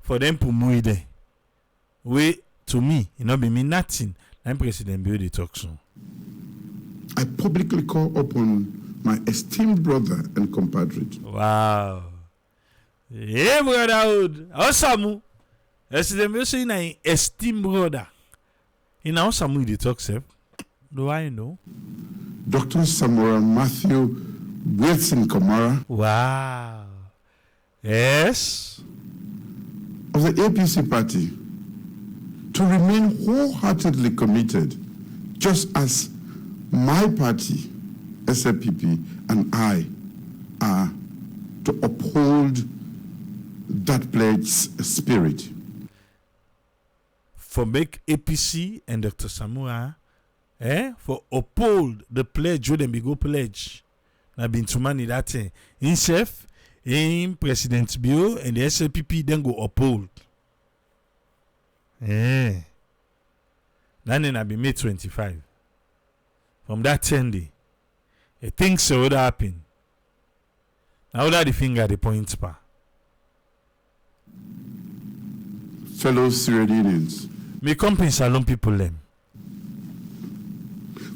For them to move there. We to me, it not be mean nothing. I'm President Bill the talk soon. I publicly call upon my esteemed brother and compatriot. Wow. Hey brotherhood. Awesome. President Bill say na esteemed brother In our Samuel they talk, sir. Do I know? Dr. Samuel Matthew Wilson Kamara Wow. Yes. of the APC party to remain wholeheartedly committed, just as my party, SLPP, and I are, to uphold that pledge spirit. For make APC and Dr. Samuel, for uphold the pledge, where them be go pledge. Na been too many that thing. In chef, in President Bio and the SLPP then go uphold. Then I be May 25. From that 10 day, a thing so would happen. Now that the finger the point pa. Fellow Syrians, Me company salon people them.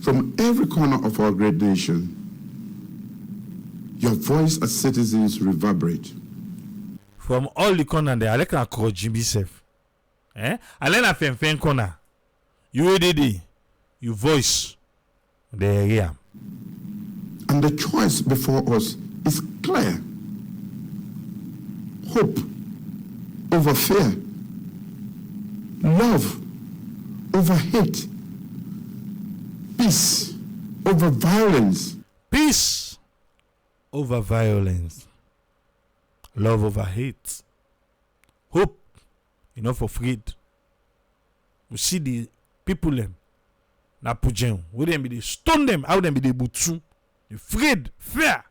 from every corner of our great nation, your voice as citizens reverberate. From all the corner there, I like to call Jimmy self. I like to fen corner. You did your voice the area. And the choice before us is clear. Hope over fear. Love over hate. Peace over violence. Peace over violence. Love over hate. Hope enough of afraid. We see the people them na pujen. We them be they stone them. How them be they butu. Afraid, fear.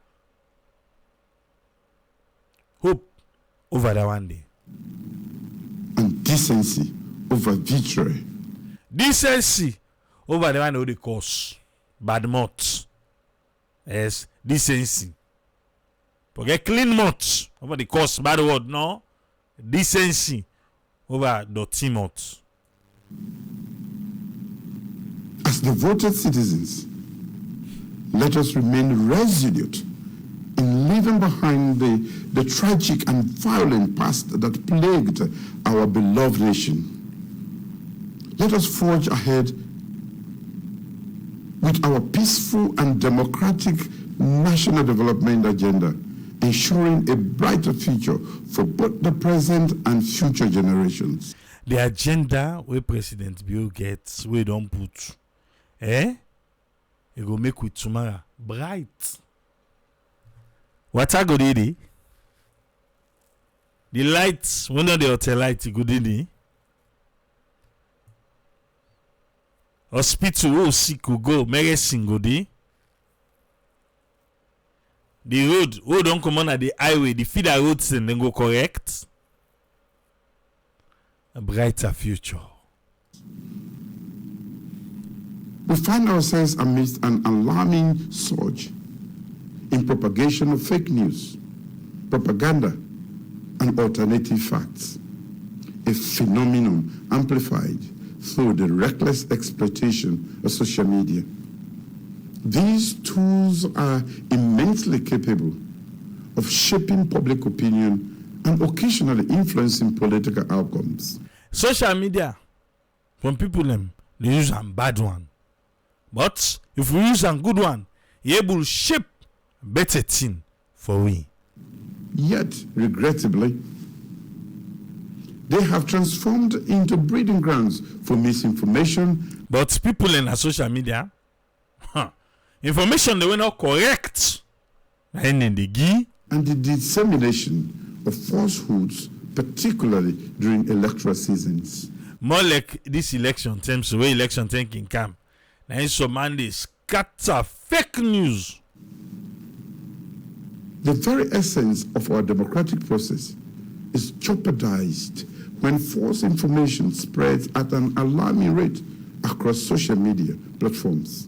Hope over that one day. And decency over victory. Decency over the one who they cause bad mouth. Yes, decency. Forget clean mouth over the cause bad word, no? Decency over dirty mouth. As devoted citizens, let us remain resolute in leaving behind the tragic and violent past that plagued our beloved nation. Let us forge ahead with our peaceful and democratic national development agenda, ensuring a brighter future for both the present and future generations. The agenda where President Bill gets, we don't put, it go make with tomorrow bright. What I go did? The lights, one of the hotel lights, go did. Hospital who sick go, medicine go dey. The road who don't come on at the highway, the feeder roads and then go correct. A brighter future. We find ourselves amidst an alarming surge in propagation of fake news, propaganda, and alternative facts, a phenomenon amplified through the reckless exploitation of social media. These tools are immensely capable of shaping public opinion and occasionally influencing political outcomes. Social media, from people them, they use a bad one. But if we use a good one, it will shape better thing for we. Yet, regrettably, they have transformed into breeding grounds for misinformation. But people in a social media, information they were not correct. And in the gi and the dissemination of falsehoods, particularly during electoral seasons. more like this election terms, the way election thinking come. Now in some man they scatter fake news. The very essence of our democratic process is jeopardized when false information spreads at an alarming rate across social media platforms.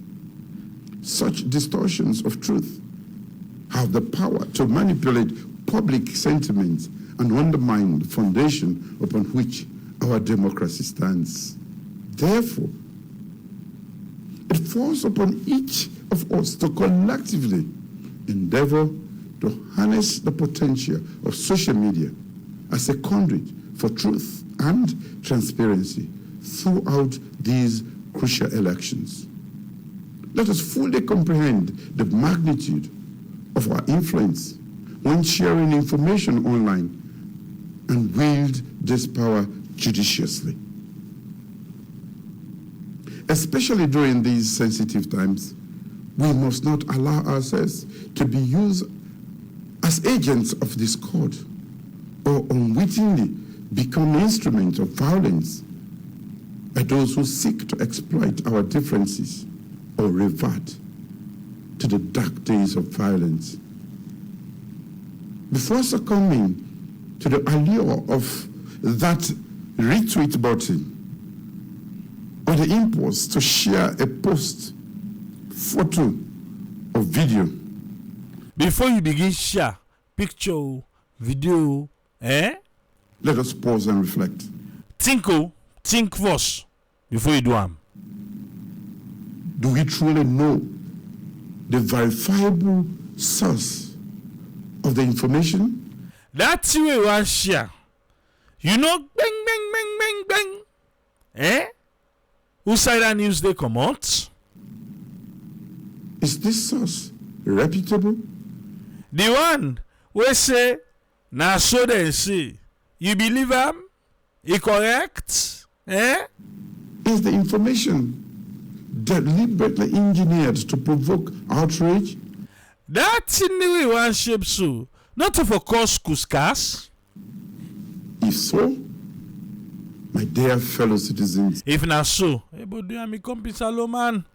Such distortions of truth have the power to manipulate public sentiments and undermine the foundation upon which our democracy stands. Therefore, it falls upon each of us to collectively endeavor to harness the potential of social media as a conduit for truth and transparency throughout these crucial elections. Let us fully comprehend the magnitude of our influence when sharing information online and wield this power judiciously. Especially during these sensitive times, we must not allow ourselves to be used as agents of discord or unwittingly become instruments of violence by those who seek to exploit our differences or revert to the dark days of violence. Before succumbing to the allure of that retweet button or the impulse to share a post, photo, or video, before you begin share picture, video, let us pause and reflect. Think first before you do them. Do we truly know the verifiable source of the information? That's the way you want share. You know, bang, bang, bang, bang, bang. Who side that news they come out? Is this source reputable? The one we say, na so they say. You believe him? He correct? Is the information deliberately engineered to provoke outrage? That's in the way you want shape so. Not to for cause kuskas. If so, my dear fellow citizens, if not so, man.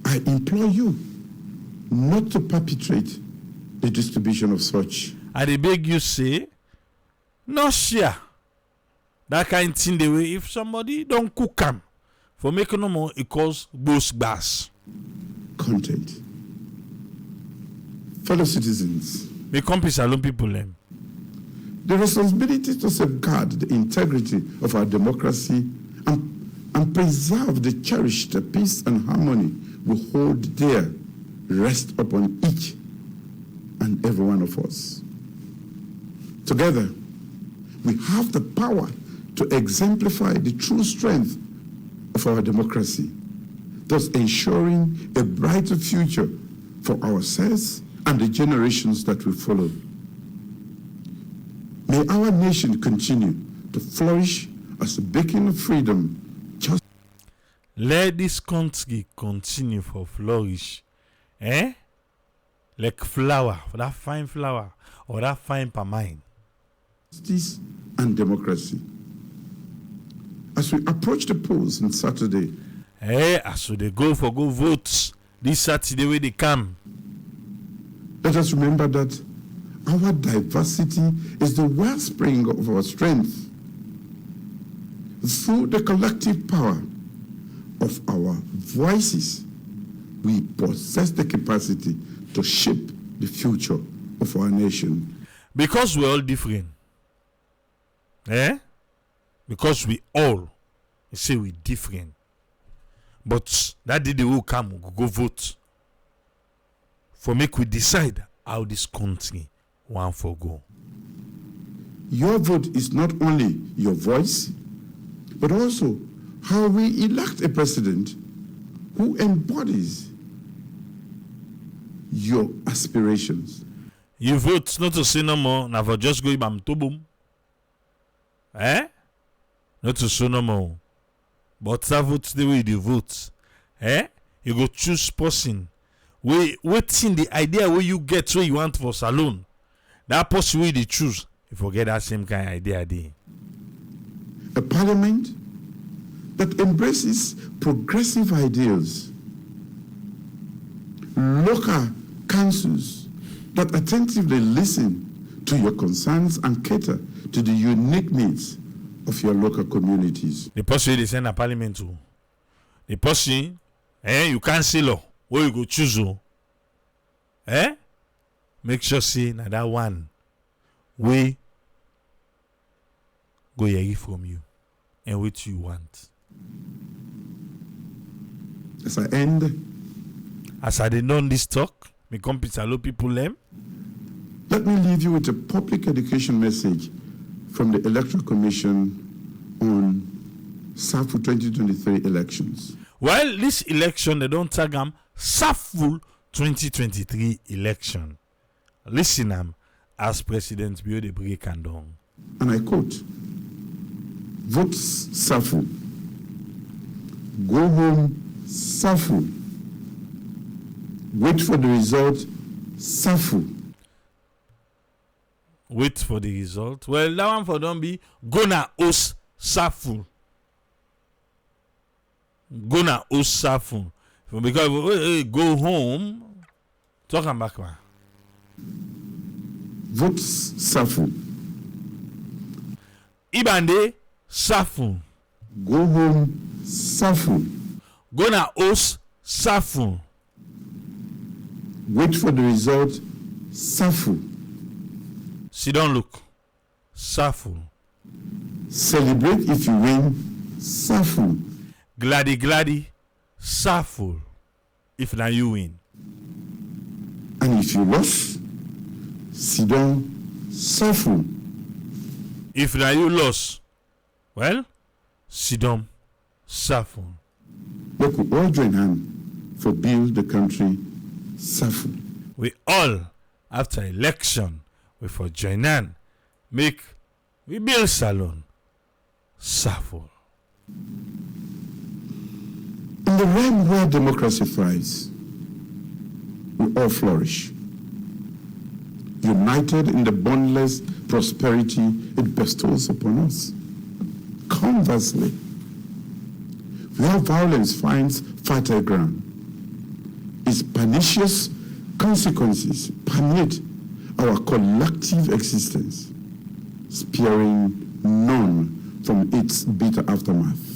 I implore you not to perpetrate the distribution of such. I beg you say, no share that kind thing the way if somebody don't cook them for making no more it cause boost bass. Content. Fellow citizens, me compis alone people them. The responsibility to safeguard the integrity of our democracy and preserve the cherished peace and harmony we hold dear rest upon each and every one of us. Together, we have the power to exemplify the true strength of our democracy, thus ensuring a brighter future for ourselves and the generations that will follow. May our nation continue to flourish as a beacon of freedom. Let this country continue to flourish. Like flower, that fine flower, or that fine palmine. Justice and democracy. As we approach the polls on Saturday, as they go votes this Saturday when they come, let us remember that our diversity is the wellspring of our strength. Through the collective power of our voices, we possess the capacity to shape the future of our nation. Because we're all different. Because we all say we're different. But that day they will come, we'll go vote. For make we decide how this country want for go. Your vote is not only your voice, but also how we elect a president who embodies your aspirations. You vote not to say no more, now for just go ibam to boom. Not to say no more. But that vote the way you vote. You go choose person. Waiting the idea where you get where you want for salon. That person way they choose. You forget that same kind of idea there. A parliament that embraces progressive ideals. Local councils that attentively listen to your concerns and cater to the unique needs of your local communities. The person they send a parliament to. The person, you cancel where you go choose. Make sure see na that one way go hear from you and what you want. As I end, as I did know this talk, me compete allow people them. Let me leave you with a public education message from the Electoral Commission on SAFU 2023 elections. Well, this election, they don't tag them SAFU 2023 election. Listen them as President Bio de break and down. And I quote, vote SAFU, go home SAFU, wait for the result SAFU. Wait for the result. Well, that one for don't be gonna host SAFU. Gonna host SAFU. Because go home. Talk and back, man. Vote SAFU. Ibande SAFU. Go home SAFU. Gonna host SAFU. Wait for the result SAFU. Sit down, look. SAFU. Celebrate if you win SAFU. Gladdy SAFU. If now you win. And if you lost, sit down SAFU. If now you lost, well, sit down SAFU. Let we all join hands for build the country SAFU. We all, after election, we for join hand, make we build salon SAFU. In the realm where democracy thrives, we all flourish, united in the boundless prosperity it bestows upon us. Conversely, where violence finds fertile ground, its pernicious consequences permeate our collective existence, sparing none from its bitter aftermath.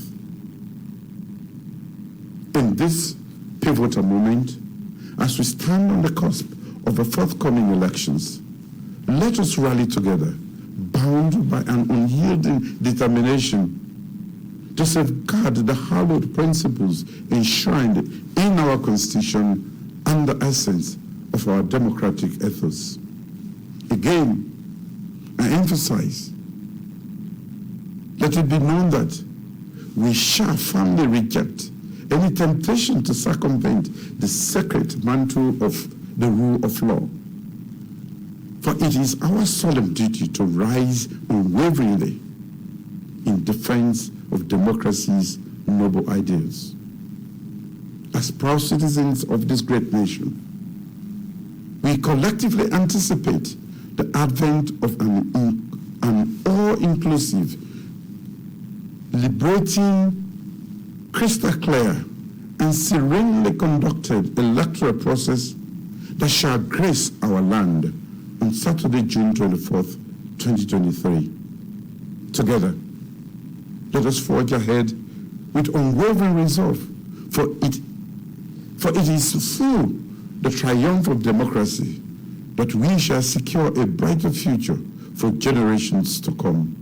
In this pivotal moment, as we stand on the cusp of the forthcoming elections, let us rally together, bound by an unyielding determination to safeguard the hallowed principles enshrined in our Constitution and the essence of our democratic ethos. Again, I emphasize, let it be known that we shall firmly reject any temptation to circumvent the sacred mantle of the rule of law. For it is our solemn duty to rise unwaveringly in defense of democracy's noble ideals. As proud citizens of this great nation, we collectively anticipate the advent of an all-inclusive, liberating, crystal clear, and serenely conducted electoral process that shall grace our land on Saturday, June 24th, 2023. Together, let us forge ahead with unwavering resolve, for it is through the triumph of democracy that we shall secure a brighter future for generations to come.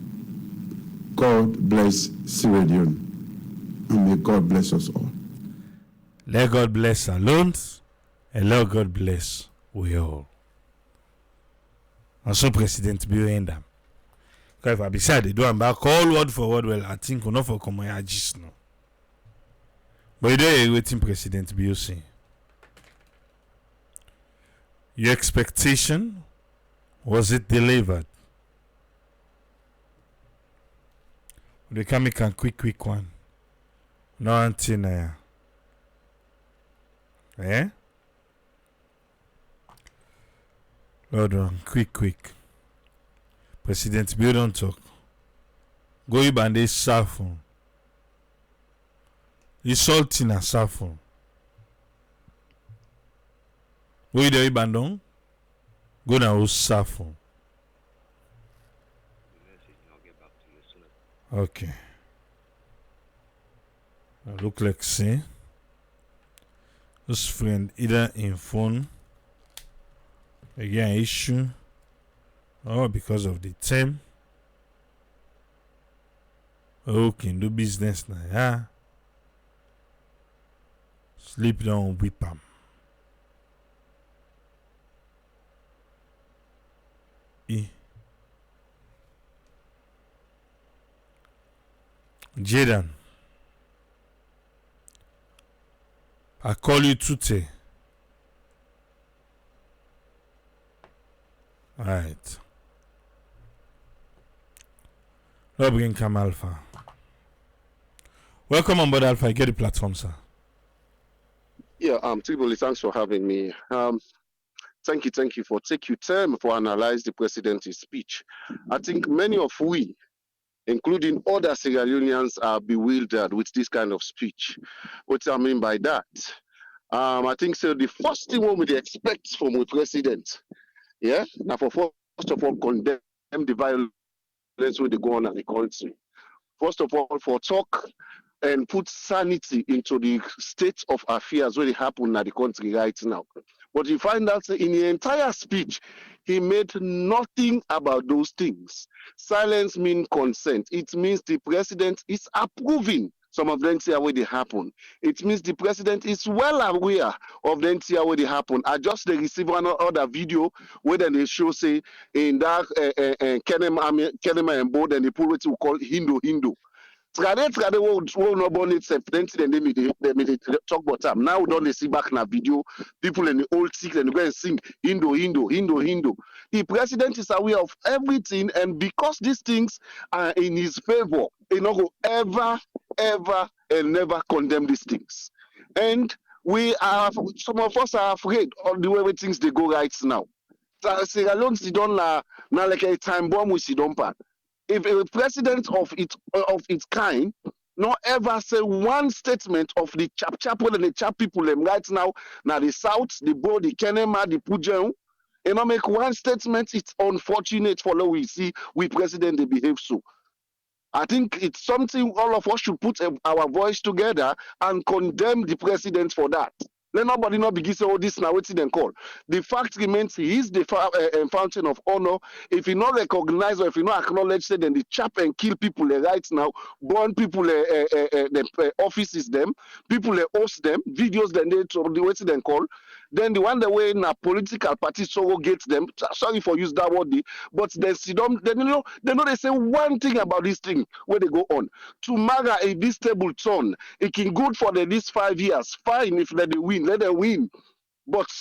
God bless Sierra Leone, and may God bless us all. Let God bless alone, and let God bless we all. And so President Bio end them. Because if I decide to do them back all word for word, well, I think we're not for common agis now. But you don't waiting President Bio say. Your expectation, was it delivered? They can make a quick one. No antenna. Eh? Lord on, quick. President Bill don't talk. Go ibande safu. Insulting a safu. Go ide ibandong. Go na o safu. Okay. Look like see. This friend either in phone. Again issue. Or because of the term. Okay, do business now, yeah. Sleep down, whip him. Jaden. I call you Tute. Alright. Let's begin Cam Alpha. Welcome on board Alpha. You get the platform, sir. Yeah, Triboli, thanks for having me. Thank you for taking time for analyze the president's speech. I think many of we, including other Sierra Leoneans, are bewildered with this kind of speech. What I mean by that, I think so. The first thing we would expect from a president, yeah, now for first of all condemn the violence where they go on in the country. First of all, for talk and put sanity into the state of affairs where they happen in the country right now. But you find out in the entire speech, he made nothing about those things. Silence means consent. It means the president is approving some of the NCR where they happen. It means the president is well aware of the NCR where they happen. I just received one other video where they show say in that Kenema and Board and the pool what we call Hindu. Trade will not born itself. Then they made talk about them. Now we don't see back in a video. People in the old sick and go and sing Hindu. The president is aware of everything, and because these things are in his favor, he not go ever, and never condemn these things. And some of us are afraid of the way things they go right now. Sierra Leone, don't now like a time bomb we see don't pan. If a president of its kind not ever say one statement of the chap and the chap people them right now the south, the Bo, the Kenema, the Pujan, and not make one statement, it's unfortunate for how we see we president they behave so. I think it's something all of us should put our voice together and condemn the president for that. Let nobody not begin say, oh, this now what's then call. The fact remains he is the fountain of honor. If he not recognize or if he not acknowledge, say, then the chap and kill people right now, burn people the offices them, people host them, videos then they the what's then call. Then the one the way in a political party so gets them. Sorry for use that word, but they see them. Then they say one thing about this thing where they go on. Tomorrow, if this table turn, it can good for these 5 years. Fine if they win, let them win. But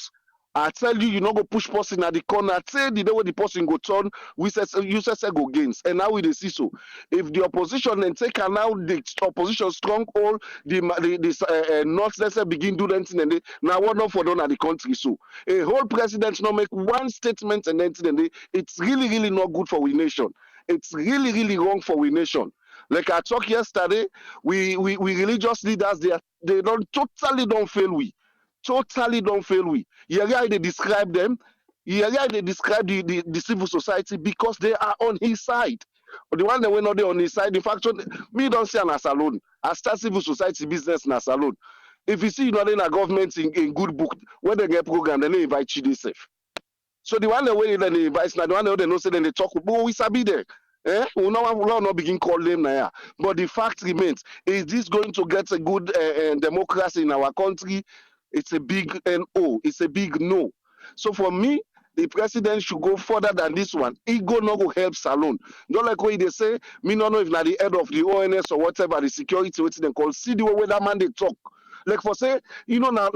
I tell you, you not go push person at the corner. Say the way the person go turn, you say go gains. And now we see so. If the opposition then take now the opposition stronghold, the North let's say begin do that thing and they now what not for done at the country. So a whole president not make one statement and then it's really not good for we nation. It's really wrong for we nation. Like I talked yesterday, we religious leaders they don't fail we. Totally don't fail we. Yeah, they describe them. Yeah, they describe the civil society because they are on his side. But the one that were not there on his side, in fact, me don't say an salon. I start civil society business in a salon. If you see you not in a government in good book, when they get program, then they invite you safe. So the one that way then they invite now, the one that they know say then they talk, but we sabi there. We not begin call them now. But the fact remains: is this going to get a good democracy in our country? It's a big no. It's a big no. So for me, the president should go further than this one. Ego no go help Salon. Not like what they say. Me no know if na the head of the ONS or whatever the security what they call. See the way that man they talk. Like for say, now,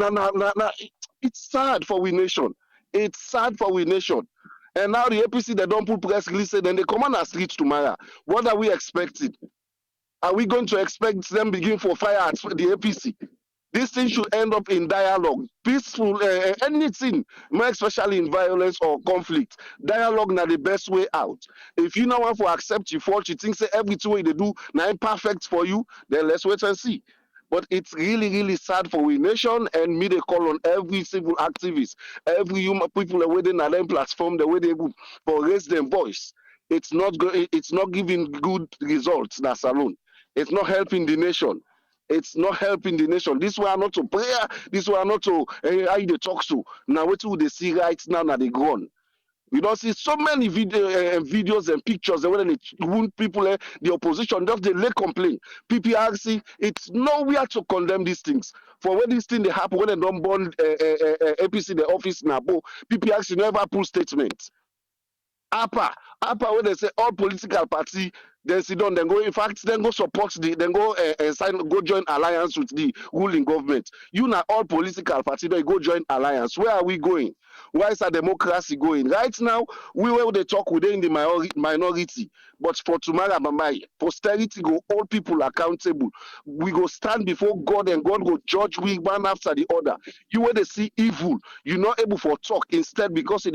it's sad for we nation. It's sad for we nation. And now the APC, they don't put press release, then they come on our streets tomorrow. What are we expecting? Are we going to expect them begin for fire at the APC? This thing should end up in dialogue, peaceful, anything, more especially in violence or conflict. Dialogue is the best way out. If you don't want to accept your fault, you think say everything way they do now imperfect for you, then let's wait and see. But it's really sad for we nation, and me they call on every civil activist, every human people that within a platform, the way they for raise their voice. It's not giving good results. That's alone. It's not helping the nation. It's not helping the nation. This one not to prayer. This one not to how they talk to. Now what do they see right now? Now they gone. We don't see so many videos and pictures that when they wound people, the opposition just they lay complain. PPRC, it's nowhere to condemn these things. For when these things they happen, when they don't burn APC the office now, PPRC never pull statements. APA, when they say all political party, then sit down, then go, in fact, then go support then go go join alliance with the ruling government. You now all political party, then go join alliance. Where are we going? Where is our democracy going? Right now, we will they talk within the minority, but for tomorrow, posterity go hold people accountable. We go stand before God, and God will judge we one after the other. You when they see evil, you're not able for talk instead because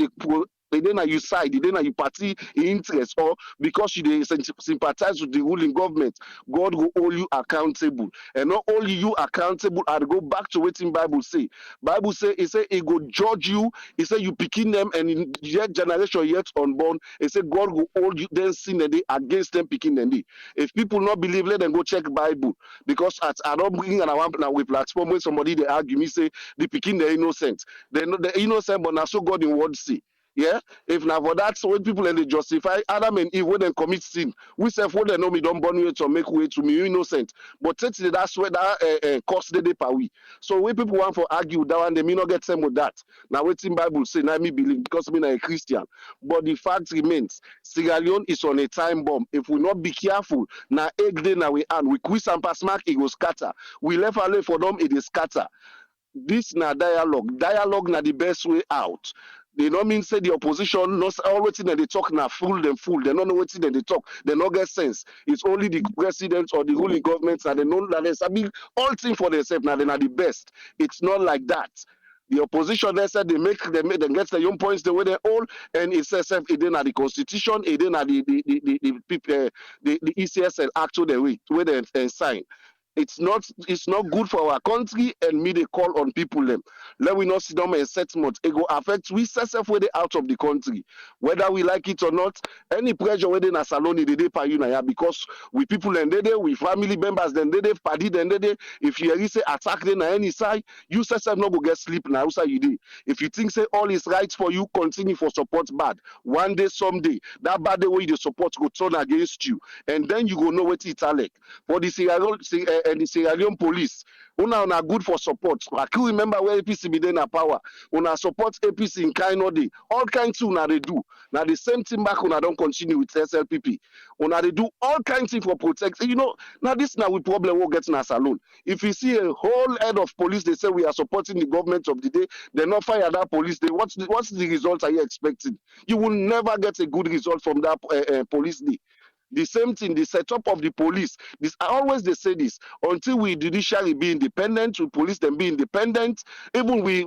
then you side, then you party interest, or because you sympathize with the ruling government, God will hold you accountable. And not only you accountable, and go back to what in Bible say. Bible say it go judge you. He say you picking them, and in yet generation yet unborn, he say God will hold you then sin and they against them picking them. If people not believe, let them go check Bible. Because I don't bring and I want now with platform when somebody they argue me say the picking the innocent. They know the innocent, but now so God in word say. Yeah, if now for that, so when people and they justify Adam and Eve when they commit sin, we say for they know me don't burn you to make way to me innocent. But that's where that cost the day per week. So when people want to argue that one, they may not get some with that. Now waiting Bible say, now me believe because me a Christian. But the fact remains, Sierra Leone is on a time bomb. If we not be careful, now egg day now we and we quiz and pass mark, it will scatter. We left alone for them, it is scatter. This na dialogue. Dialogue na the best way out. They don't mean say the opposition not always that they talk na fool them fool. They don't know what they talk. They don't get sense. It's only the president or the ruling governments that they know that they sabi all things for themselves. Now they are the best. It's not like that. The opposition they said they get their own points the way they all, and it says it then at the constitution, it then at the ECSL act to the way where they sign. It's not good for our country, and me they call on people them. Let we not sit down and settlement. It go affect we self where they out of the country. Whether we like it or not, any pressure where they na salon they pay you na because we people and they we family members then they party then they if you hear say attack them na any side, you self not go get sleep now outside you dey. If you think say all is right for you, continue for support bad. One day, someday, that bad day where you support go turn against you, and then you go know what it's like. For the Sierra Leone police, una good for support. I can remember where APC be there na power. Una support APC in kind of day. All kinds of una they do. Now the same thing back una don't continue with SLPP. Una they do all kinds of for protect. You know, now this now we problem will get in a salon. If you see a whole head of police, they say we are supporting the government of the day. They not fire that police. What's the result are you expecting? You will never get a good result from that police day. The same thing, the setup of the police. This I always they say this until we judiciary be independent, we police them be independent. Even we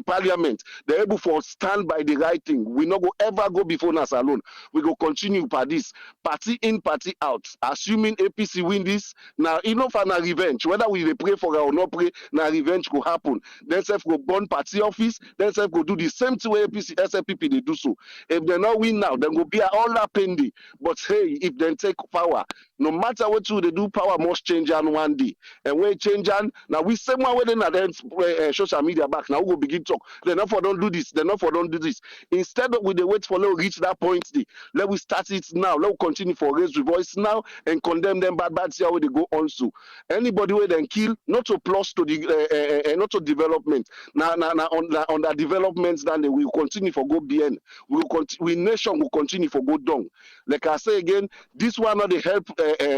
parliament, they're able to stand by the right thing. We not go ever go before us alone. We go continue by this party in, party out. Assuming APC win this, now enough and a revenge. Whether we pray for her or not pray, now revenge could happen. Then self go burn party office. Then self go do the same thing way APC, SLPP they do so. If they not win now, then go be all that pending. But hey, if they take power, no matter what you they do, power must change on one day. And when change on, now we same one way then social media back. Now we go begin talk. They not for don't do this. They not for don't do this. Instead of we they wait for let reach that point. Let we start it now. Let we continue for raise the voice now and condemn them bad see how they go on to. Anybody where then kill, not to plus to the not to development. Now on the developments then they will continue for go BN. We nation will continue for go down. Like I say again, this one not they help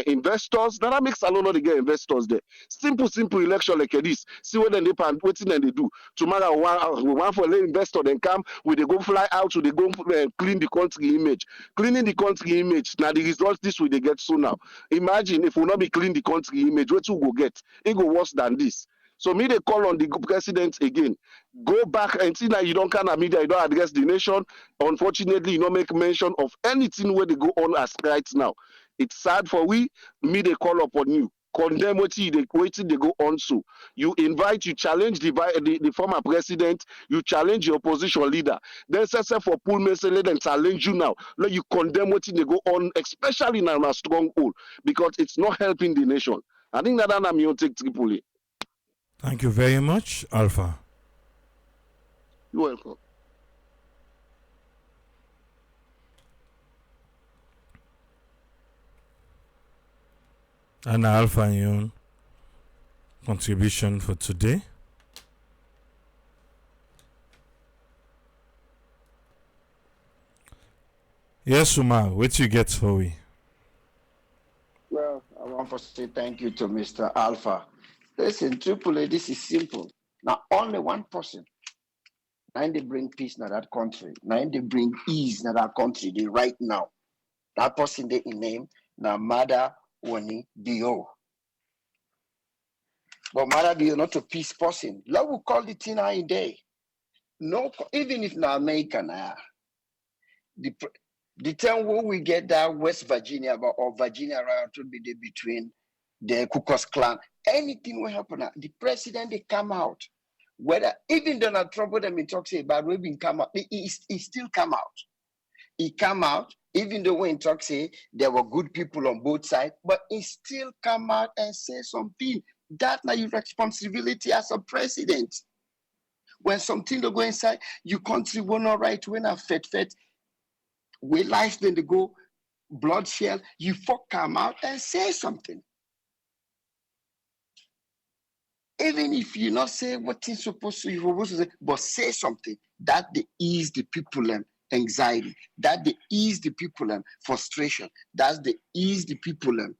investors. Now that makes a lot of the get investors there. Simple election like this. See what then they pan, waiting and they do. Tomorrow we want for let investor then come, we they go fly out to they go clean the country image. Cleaning the country image. Now the results this will they get soon now. Imagine if we not be clean the country image, what you go get? It go worse than this. So me they call on the president again. Go back and see that you don't kind of media, you don't address the nation. Unfortunately, you don't make mention of anything where they go on as right now. It's sad for we. Me they call upon you. Condemn what they waiting they go on so. You invite, you challenge the former president, you challenge your opposition leader. Then say for pull message and challenge you now. Let you condemn what they go on, especially now in a stronghold, because it's not helping the nation. I think that I'm your take Tripoli. Thank you very much, Alpha. You're welcome. And Alpha and your own. contribution for today. Yes, Umar, what you get for we? Well, I want to say thank you to Mr. Alpha. Listen, Tripoli, this is simple. Now, only one person, now they bring peace in that country. Now they bring ease in that country they right now. That person they in name, now Mada Wani Dio. But Mada Dio not a peace person. Love will call the thing in day. No, even if now American, the the time when we get that West Virginia or Virginia around to be there between the Ku Klux Klan, anything will happen. The president they come out, whether even Donald Trump when them talk say about we been come out, he still come out. He come out, even though when talk say there were good people on both sides, but he still come out and say something. That's not your responsibility as a president. When something to go inside, your country will not right when a fed we life then they go bloodshed, you fuck come out and say something. Even if you not say what you're supposed to say, but say something that they ease the people and anxiety, that they ease the people and frustration, that they ease the people and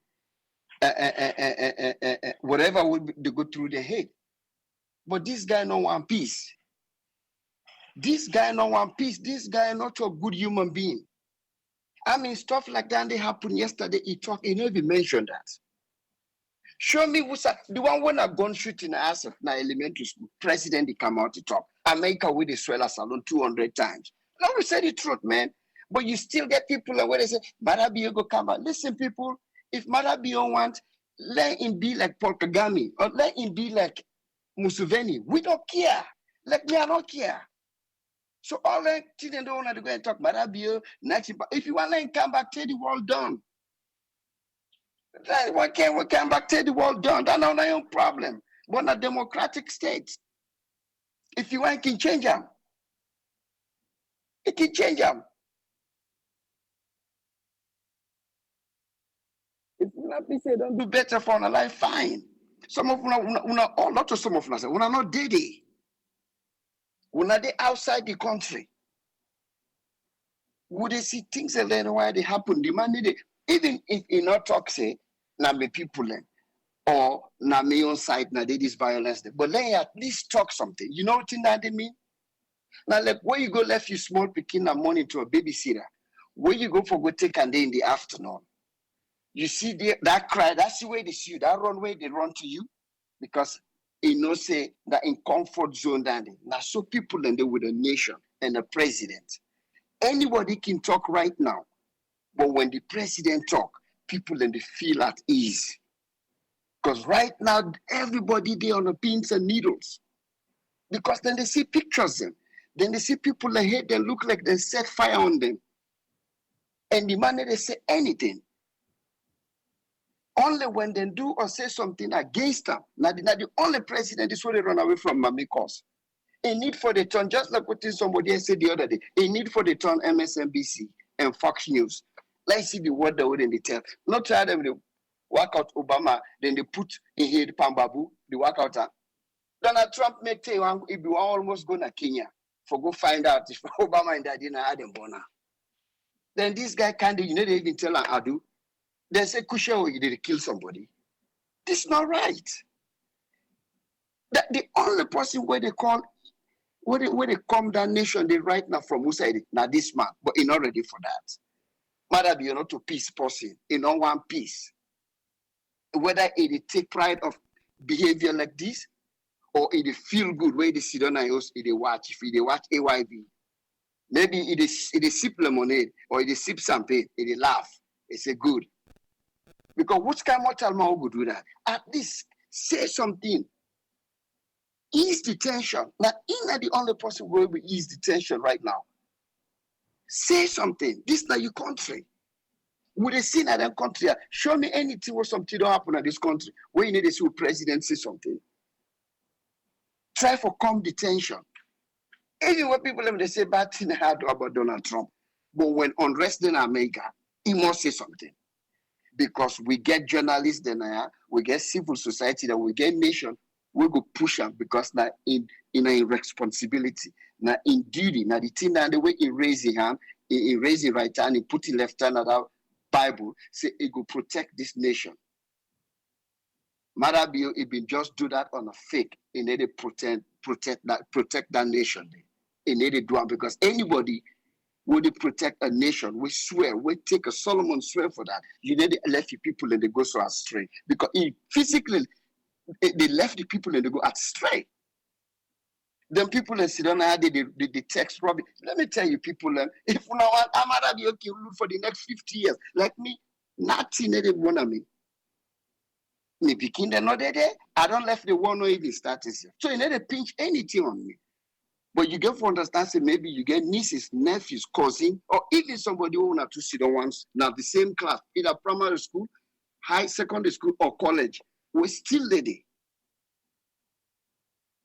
whatever they go through their head. But this guy no one peace. This guy no one peace. This guy not a good human being. I mean, stuff like that they happened yesterday. He never even mentioned that. Show me who's the one when a gun shooting in ass of na elementary school. President they come out to talk. America with the swell salon 200 times. Now we say the truth, man. But you still get people where they say, Marabio go come out. Listen, people, if Marabio want, let him be like Paul Kagame or let him be like Museveni. We don't care. Like we are not care. So all that children don't want to go and talk Marabio, if you want to let him come back, tell the world done. Why can't we come back to the world done? That's not our own problem. We're in a democratic state. If you want, it can change them. It can change them. If you not be say don't do better for our life, fine. Some of not some of us, we're not dead. We're not outside the country. Would they see things and then why they happen? The man they, even if you not talk say, now be people or na me on side na this violence, but let you at least talk something. You know what that they mean? Now, like where you go left you small picking and money to a babysitter, where you go for go take and day in the afternoon. You see that cry, that's the way they see you, that runway they run to you, because you know say that in comfort zone that now so people and they with a nation and a president. Anybody can talk right now, but when the president talk, people then they feel at ease. Because right now, everybody there on the pins and needles. Because then they see pictures them. Then they see people ahead that look like they set fire on them. And the man they say anything. Only when they do or say something against them. Now the only president is where they run away from Mami cause. A need for the turn, just like what somebody said the other day, a need for the turn MSNBC and Fox News. Let's see the word that they tell. Not try them to work out Obama, then they put in here the Pambabu, the workout. Donald Trump make say if you almost go to Kenya for go find out if Obama and Daddy na Adam Bona. Then this guy can't they even tell an Adu. They say Kusha or you did kill somebody. This is not right. That the only person where they call where they come down nation they right now from who side now this man, but he not ready for that. Mother be not to peace person, he not want peace. Whether it take pride of behavior like this, or it feel good where they sit on and they watch. If they watch AYB, maybe it sip lemonade or it sip champagne, it laugh. It's a good. Because which kind of child man would do that? At least say something. Ease the tension. Now, Ina the only person who will ease the tension right now. Say something. This is not your country. Would they see that country? Show me anything where something don't happen in this country where you need to see a president say something. Try for calm the tension. Even when people they say bad thing about Donald Trump, but when unrest in America, he must say something. Because we get journalists then, we get civil society, then we get nation, we go push them because now in a responsibility, now in duty, now the thing that the way he raise his hand, he raise the right hand, he put the left hand at our Bible, say he go protect this nation. Matter be he been just do that on a fake. He need to protect that nation. He need to do it because anybody would protect a nation, we swear, we take a Solomon swear for that. You need to left the people and they go so astray. Because he physically they left the people and they go astray. Then people in sit down and the text probably. Let me tell you, people, if you know what, I'm gonna be okay for the next 50 years. Like me, nothing they want of me. Me picking the not there. I don't left the one or even status. So you need to pinch anything on me. But you get to understand, say maybe you get nieces, nephews, cousin, or even somebody who want to sit down once, now the same class, either primary school, high secondary school, or college. We're still there.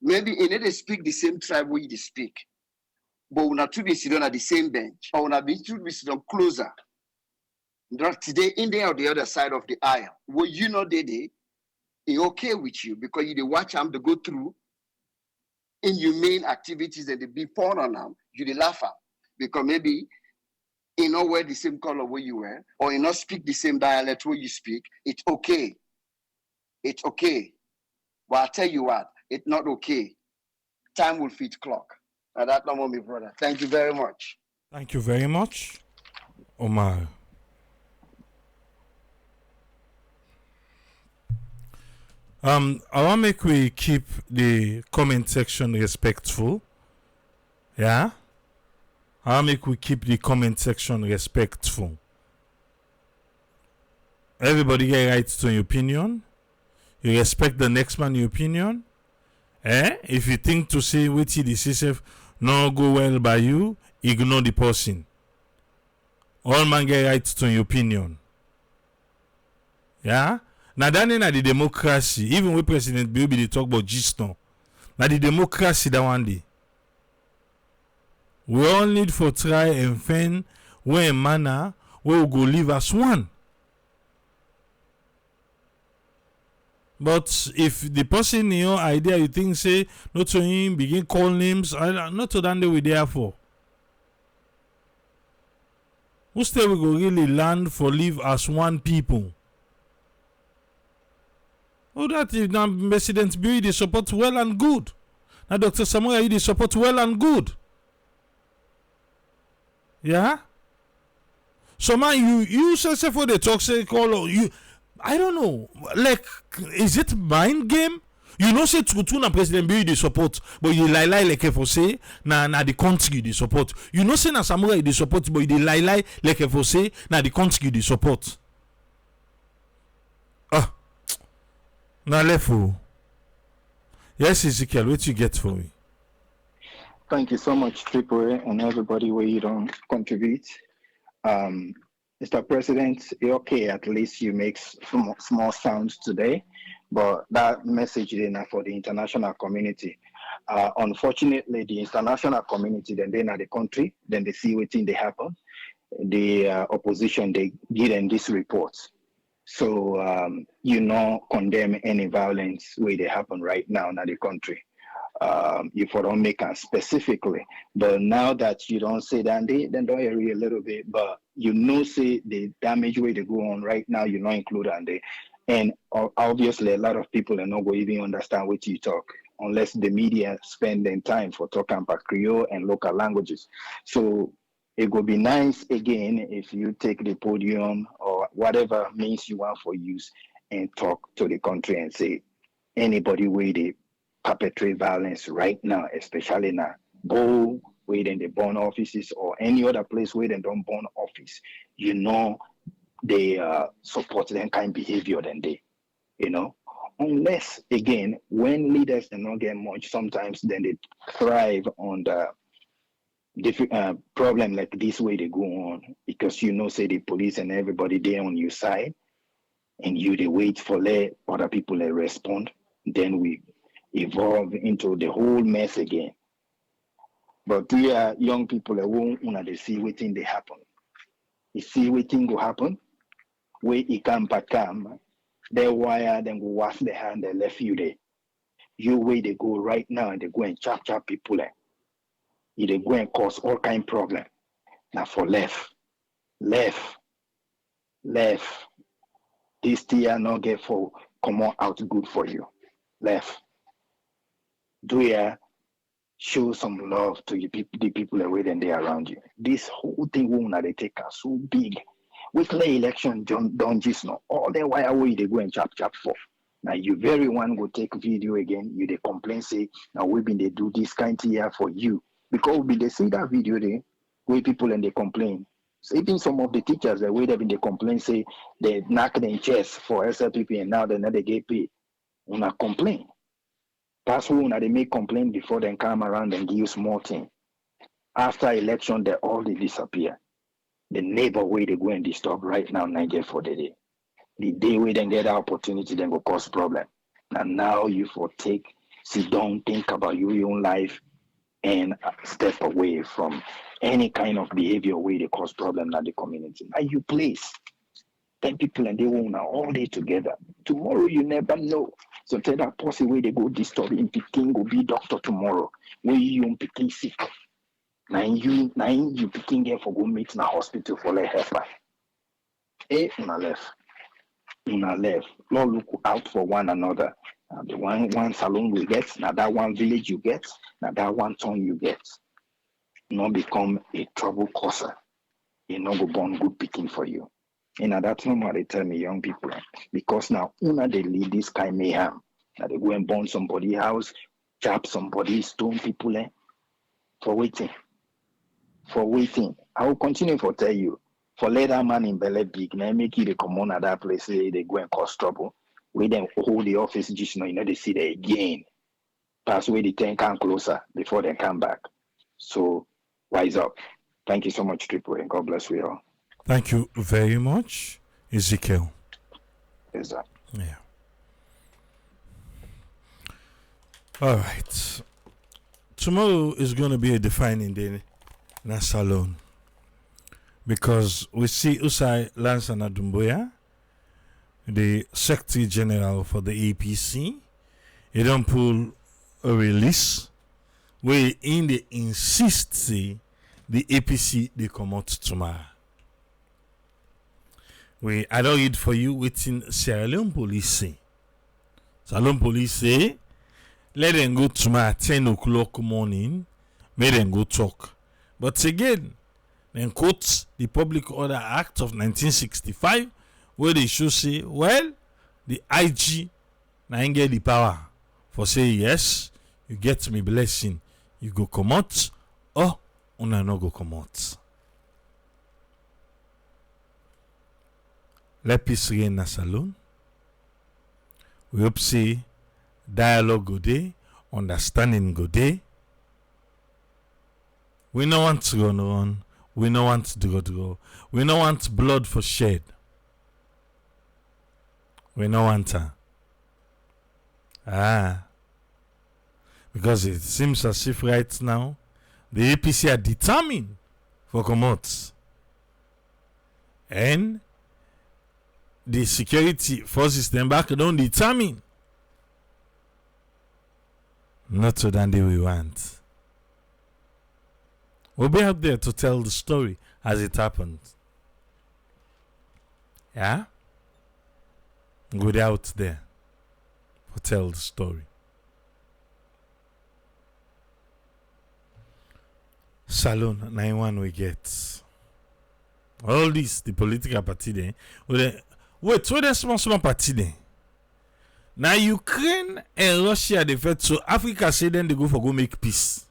Maybe you need to speak the same tribe where you speak. But we're not to be sitting at the same bench, or we're not to be sitting closer. Not today, in there or the other side of the aisle. Well, you know they okay with you because you watch them to go through inhumane activities and they be porn on them, you laugh at. Because maybe you not wear the same color where you wear, or you not speak the same dialect where you speak, it's okay. It's okay. But I'll tell you what, it's not okay. Time will fit clock. And that's not my brother. Thank you very much. Thank you very much, Omar. I want to make we keep the comment section respectful. Yeah? I want to make we keep the comment section respectful. Everybody get rights to your opinion. You respect the next man your opinion. If you think to say what he decisive no go well by you, ignore the person. All man get rights to your opinion. Yeah? Now that in the democracy, even when President Bill they talk about Giston, now the democracy that one day. We all need for try and find where a manner where we go live as one. But if the person in your idea you think say not to him begin call names, not to that we there for. Who still we go really learn for live as one people? Oh, that is now President Bill they support well and good. Now Dr. Samuel they support well and good. Yeah? So man, you say for the talk say call you. I don't know. Like, is it mind game? You know, say to na President Bill they support, but you lie like if say na the country they support. You know, say na Samurai they support, but you lie like if say na the country they support. Now level. Yes, Ezekiel, what you get for me? Thank you so much, Triple A, and everybody where you don't contribute. Mr. President, okay, at least you make small sounds today, but that message is enough for the international community. Unfortunately, the international community, then they know the country, then they see what thing they happen. The opposition, they give them this report. So, condemn any violence where they happen right now in the country. If I don't make it specifically, but now that you don't say that, then don't worry a little bit, but say the damage where they go on right now, not include on there. And obviously a lot of people are not going to even understand what you talk unless the media spend their time for talking about Creole and local languages. So it would be nice again if you take the podium or whatever means you want for use and talk to the country and say anybody where they perpetrate violence right now, especially now, go where they burn offices or any other place where they don't burn office, they support that kind of behavior than they, unless again, when leaders do not get much, sometimes then they thrive on the different problem like this way they go on because say the police and everybody there on your side and they wait for let other people respond, then we evolve into the whole mess again. But we are young people that won't want to see what thing they happen. You see what thing go happen, where it come back come, they wire then go wash their hand they left you there. You where they go right now and they go and chop people. They go and cause all kind of problem. Now for left. This year not get for come on out good for you. Left. Do ya show some love to the people away than they around you. This whole thing woman they take are so big. Weekly election don't just know. All the while away they go and chap for. Now you very one go take video again, you they complain say now we been they do this kind of here for you. Because we they see that video there where people and they complain. So even some of the teachers that way they been they complain say they knock their chest for SLPP and now they get paid. Una complain. That's who they make complaint before they come around and give you small thing. After election, they all they disappear. The neighbor way they go and disturb right now, Niger for the day. The day we then get the opportunity, then go cause problem. And now you for sit down, think about your own life and step away from any kind of behavior way they cause problem in the community. Now you place 10 people and they will now all day together. Tomorrow you never know. So tell that person where they go disturb in picking go be doctor tomorrow. Where you picking sick. Now you picking there for go meet in a hospital for like help. Una left. Lord look out for one another. The one salon we get, now that one village you get, now that one town you get. Not become a trouble causer. You not go born good picking for you. And that's not what they tell me, young people. Because now, una they lead this kind of mayhem. Now they go and burn somebody's house, chop somebody, stone people for waiting. I will continue to tell you. For later man in Bele Big, now make it a common at that place, they go and cause trouble. We then hold the office just now, they see they again. Pass away the 10 come closer before they come back. So, wise up. Thank you so much, Triple, and God bless you all. Thank you very much, Ezekiel. Yes, sir. Yeah. All right. Tomorrow is going to be a defining day in our salon because we see Usai Lansana Dumbuya, the Secretary General for the APC. He don't pull a release where in the insist say the APC they come out tomorrow. I don't read for you within Sierra Leone police say. Sierra Leone police say, let them go tomorrow at 10 o'clock morning, make them go talk. But again, then quote the Public Order Act of 1965, where they should say, well, the IG now get the power for say yes, you get me blessing, you go come out, or una no go come out. Let peace reign in the salon. We hope say dialogue go day, understanding go day. We no want to run. We no want to draw. We no want blood for shed. We no want her. Because it seems as if right now the APC are determined for come out. And the security forces them back don't determine not so than they we want. We'll be out there to tell the story as it happened. Yeah? Go out there to tell the story. Salon 91 we get. All this, the political party there. Wait, the small party there? Now Ukraine and Russia they fight, so Africa say then they go make peace.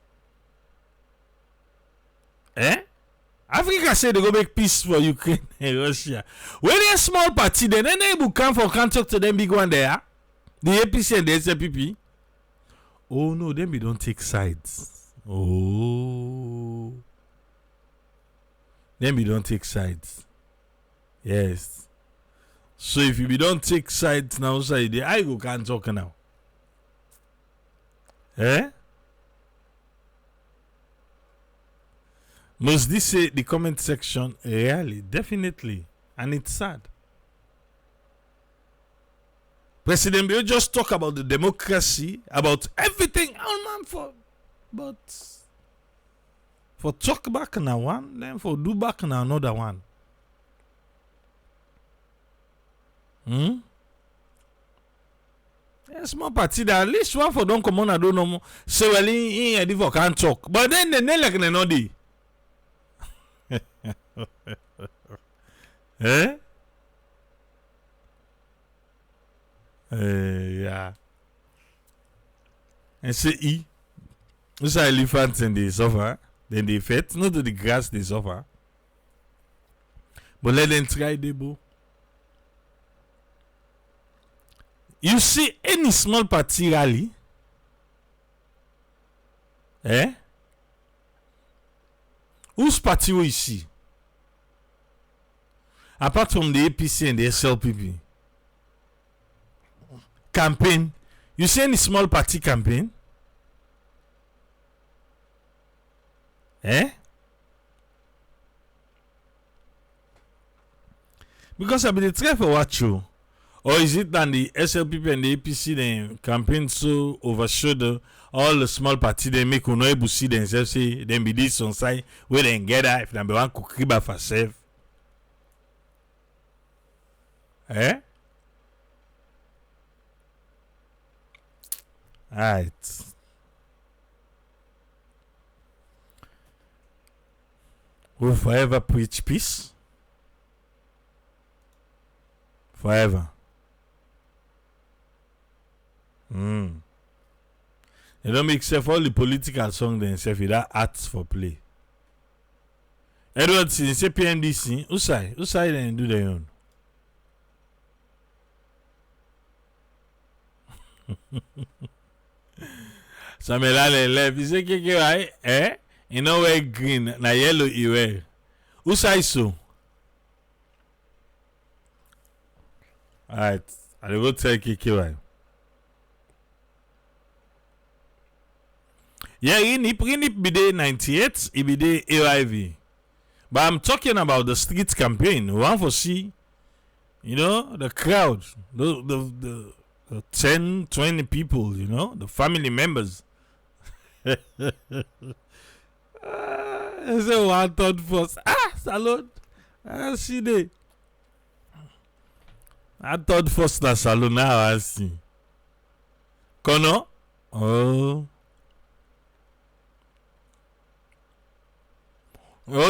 Africa say they go make peace for Ukraine and Russia. When they small party then they will come for can talk to them big one there. The APC and the SLPP. Oh no, then we don't take sides. Oh. Then we don't take sides. Yes. So if you don't take sides now, side I go can't talk now. Must this say the comment section? Really, definitely. And it's sad. President Bill just talk about the democracy, about everything. For talk back na one, then for do back na another one. A small party that at least one for don't come on, I don't know. So well in for can't talk. But then they like no day. Eh? Yeah. And say those are elephants and they suffer. Then they fet, not to the grass they suffer. But let them try the bow. You see any small party rally? Whose party will you see? Apart from the APC and the SLPP. Campaign. You see any small party campaign? Because I be the try for what you. Or is it that the SLPP and the APC then campaign so overshadow all the small party they make no able see themselves say then be this on side where they get if number one cook riba for self. Alright. We'll forever preach peace. Forever. They don't make self all the political song themselves without arts for play. Edward say PMDC, who side then do their own. Samuel Allen left. He say KK you know where green na yellow you wear. Who side so? Alright, I will tell KK. Yeah, in BD 98, it be the AIV. But I'm talking about the street campaign. We want to see, the crowd, the 10, 20 people, the family members. I say one third first. Salon. I see the. I thought first na salon now I see. Kono? Oh,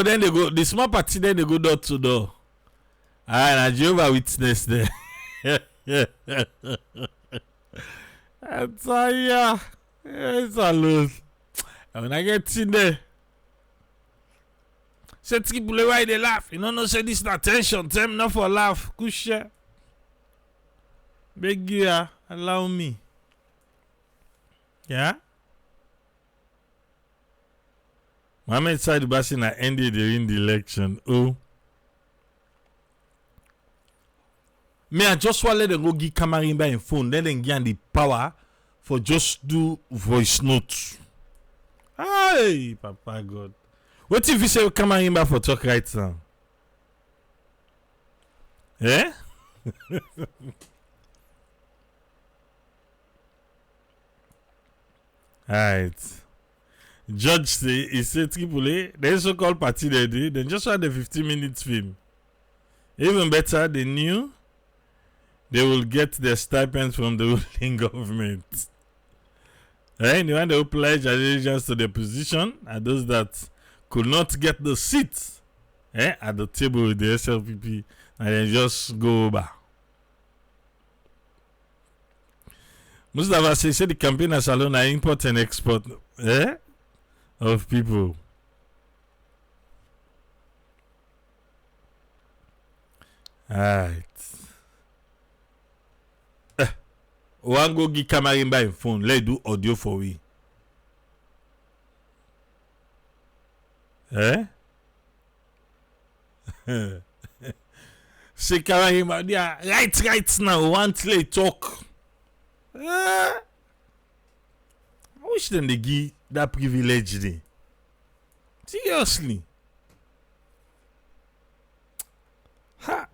then they go. The small party then they go door to door. Na Jehovah Witness there. I tell ya, it's alone. When I get in there, say people why they laugh. You know, say this not attention. Tell me not for laugh. Kusha. Beg you, allow me. Yeah. Mohammed Said Basina ended during the election. Oh. Me, I just want to let them go give Kamarimba in phone. Let them give the power for just do voice notes. Hey, Papa God. What if you say Kamarimba for talk right now? Eh? Alright. Judge say he said Triple the so-called party they did, then just had the 15 minutes film. Even better, they knew they will get their stipends from the ruling government. Anyone who pledge allegiance to their position are those that could not get the seats at the table with the SLPP and then just go over. Mustafa said the campaigners alone are import and export of people. Alright. One go give Kamarimba in phone. Let's do audio for we. Say Kamarimba, yeah, right now. One play talk. I wish them they give that privilege there. Seriously. Ha.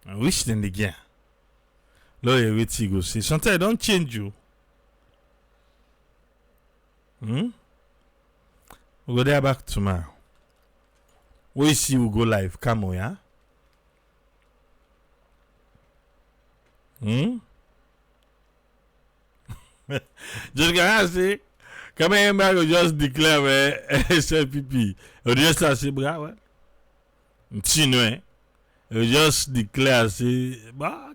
I wish them they get. Lawyer, wait till you go see. Sometimes I don't change you. We'll go there back tomorrow. We see we go live. Come on, yeah? Just gonna say, come here, man, you just declare SLPP. You just say, brah, what? You just declare, say,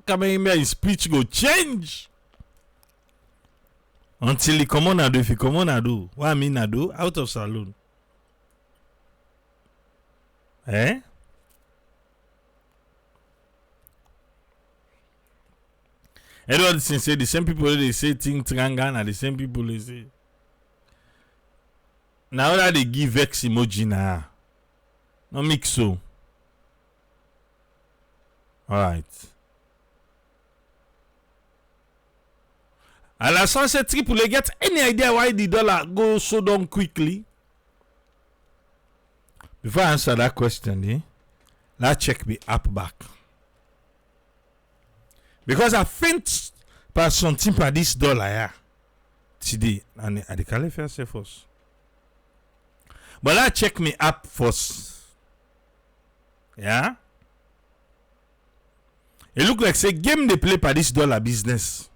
come here, man, his speech go change. Until he come on and do, if he come on and do, what I mean I do, out of saloon. Eh? Everybody say the same people they say think Trangan are the same people they say. Now that they give X emoji now. No mix so. Alright. And la Sunset Triple get any idea why the dollar goes so down quickly? Before I answer that question, let's check the app back. Because I think par something par this dollar here today, and I declare first. But let's check me app first. Yeah? It look like say game they play par this dollar business.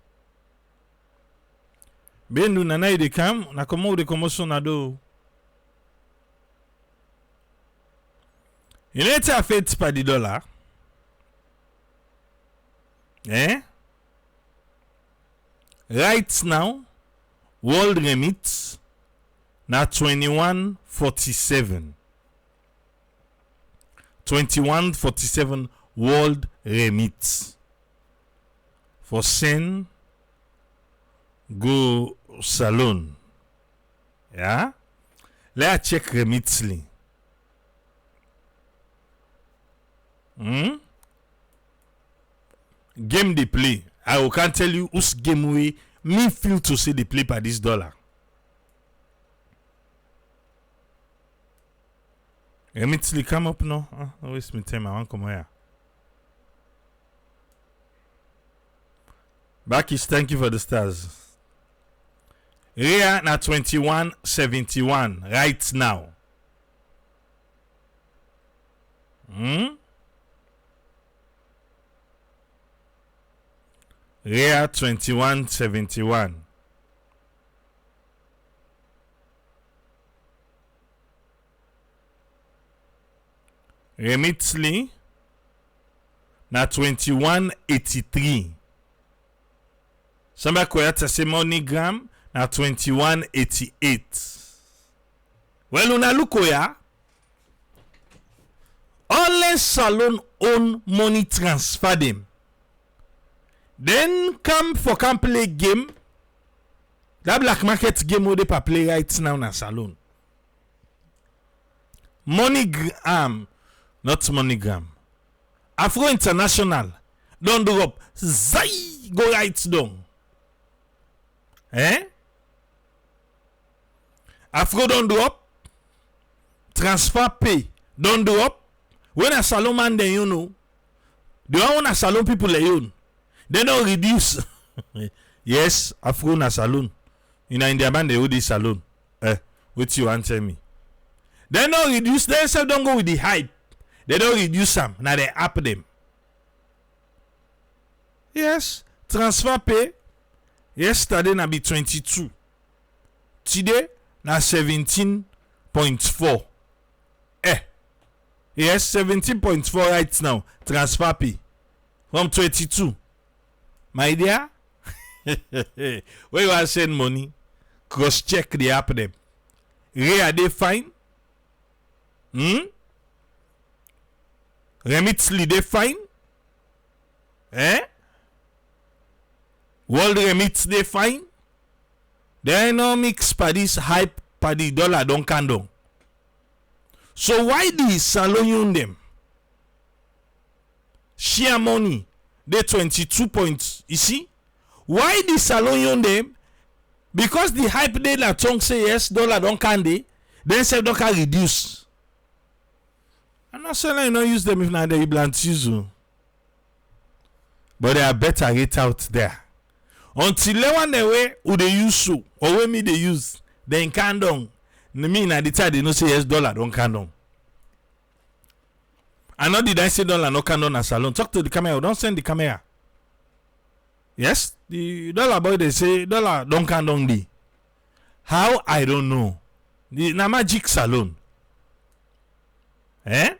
Ben nous nana de cam, na comment de commotion na do. Il est fait par the dollar. Eh? Right now, world remit na 21.47. 21.47 world remit. For send go salon. Yeah? Let's check remitly. Game they play. I can't tell you whose game way me feel to say they play by this dollar. Immediately come up now. Waste my time. I want to come here. Bakis, thank you for the stars. Ria na 21.71 right now. Ria 21.71. Remitly na 21.83. Somebody kweta say MoneyGram na 21.88. Well, una look ya. Only salon own money transfer them. Then come play game. That black market game where they play right now na salon. MoneyGram, not MoneyGram. Afro International don't do up. Zai go right down. Eh? Afro don't do up. Transfer pay don't do up. When a salon man then you know. The one a salon people Leone. They don't reduce. Yes, Afro na salon. In India man they hold this salon. What you answer me? They don't reduce. They self don't go with the hype. They don't reduce them. Now they up them. Yes, transfer pay. Yesterday na be 22. Today na 17.4. Yes, 17.4 right now. Transfer pay from 22. My dear, where you are send money, cross check the app them. Are they fine? Remitly they fine? World remits they fine? They no mix pa this hype pa the dollar don't candle. So why the salon them? Share money they 22 points. You see? Why the salon them? Because the hype they la tongue say yes, dollar don't candy, then say don't can reduce. I'm not saying I don't use them if not they blunt use. But they are better rate out there. Until they want the way who they use so or when me they use then can down. Me na the time they no say yes dollar don't can down. I know did I say dollar no can down a salon. Talk to the camera. Don't send the camera. Yes, the dollar boy they say dollar don't can down the. How I don't know. The na magic salon. Eh?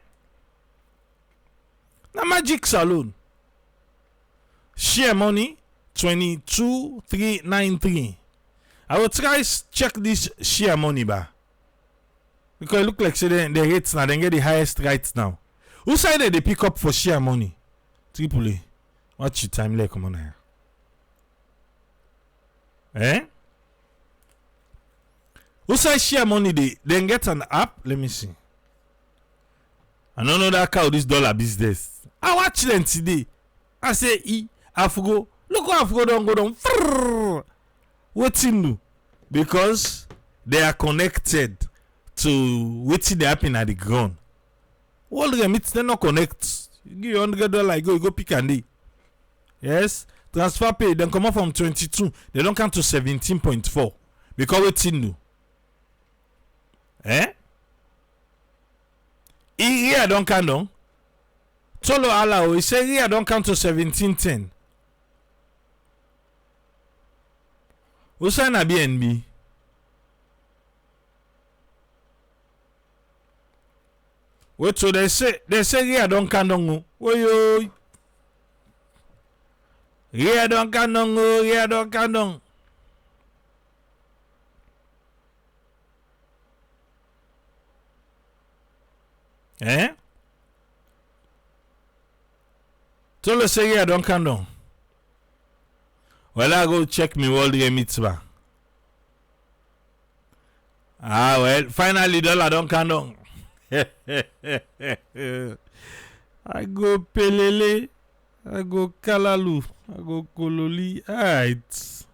Na magic salon. Share money 22,393. I will try check this share money bar. Because it look like say the rates now they get the highest rates now. Who side they pick up for share money? Triple. Watch your time like come on here. Eh? Who side share money they then get an app? Let me see. I don't know that cow this dollar business. I watch them today. I say Afgo. Look how Afgo don't go down. What's in do? Because they are connected to what's they happen at the ground. All the meets they not connect. You give $100, go pick and day. Yes, transfer pay then come up from 22. They don't come to 17.4 because what's in do? Eh? Here don't count down. Tolo allow. He say here don't count to 1710. Usana BNB. What so they say here don't count down. Oyo. Here don't count down. Here don't count down. Eh? Tolo say here don't count down. Well, I go check me world mitzvah. Ah, well, finally dollar don't count down. I go pelele. I go kalalu. I go kololi. Alright.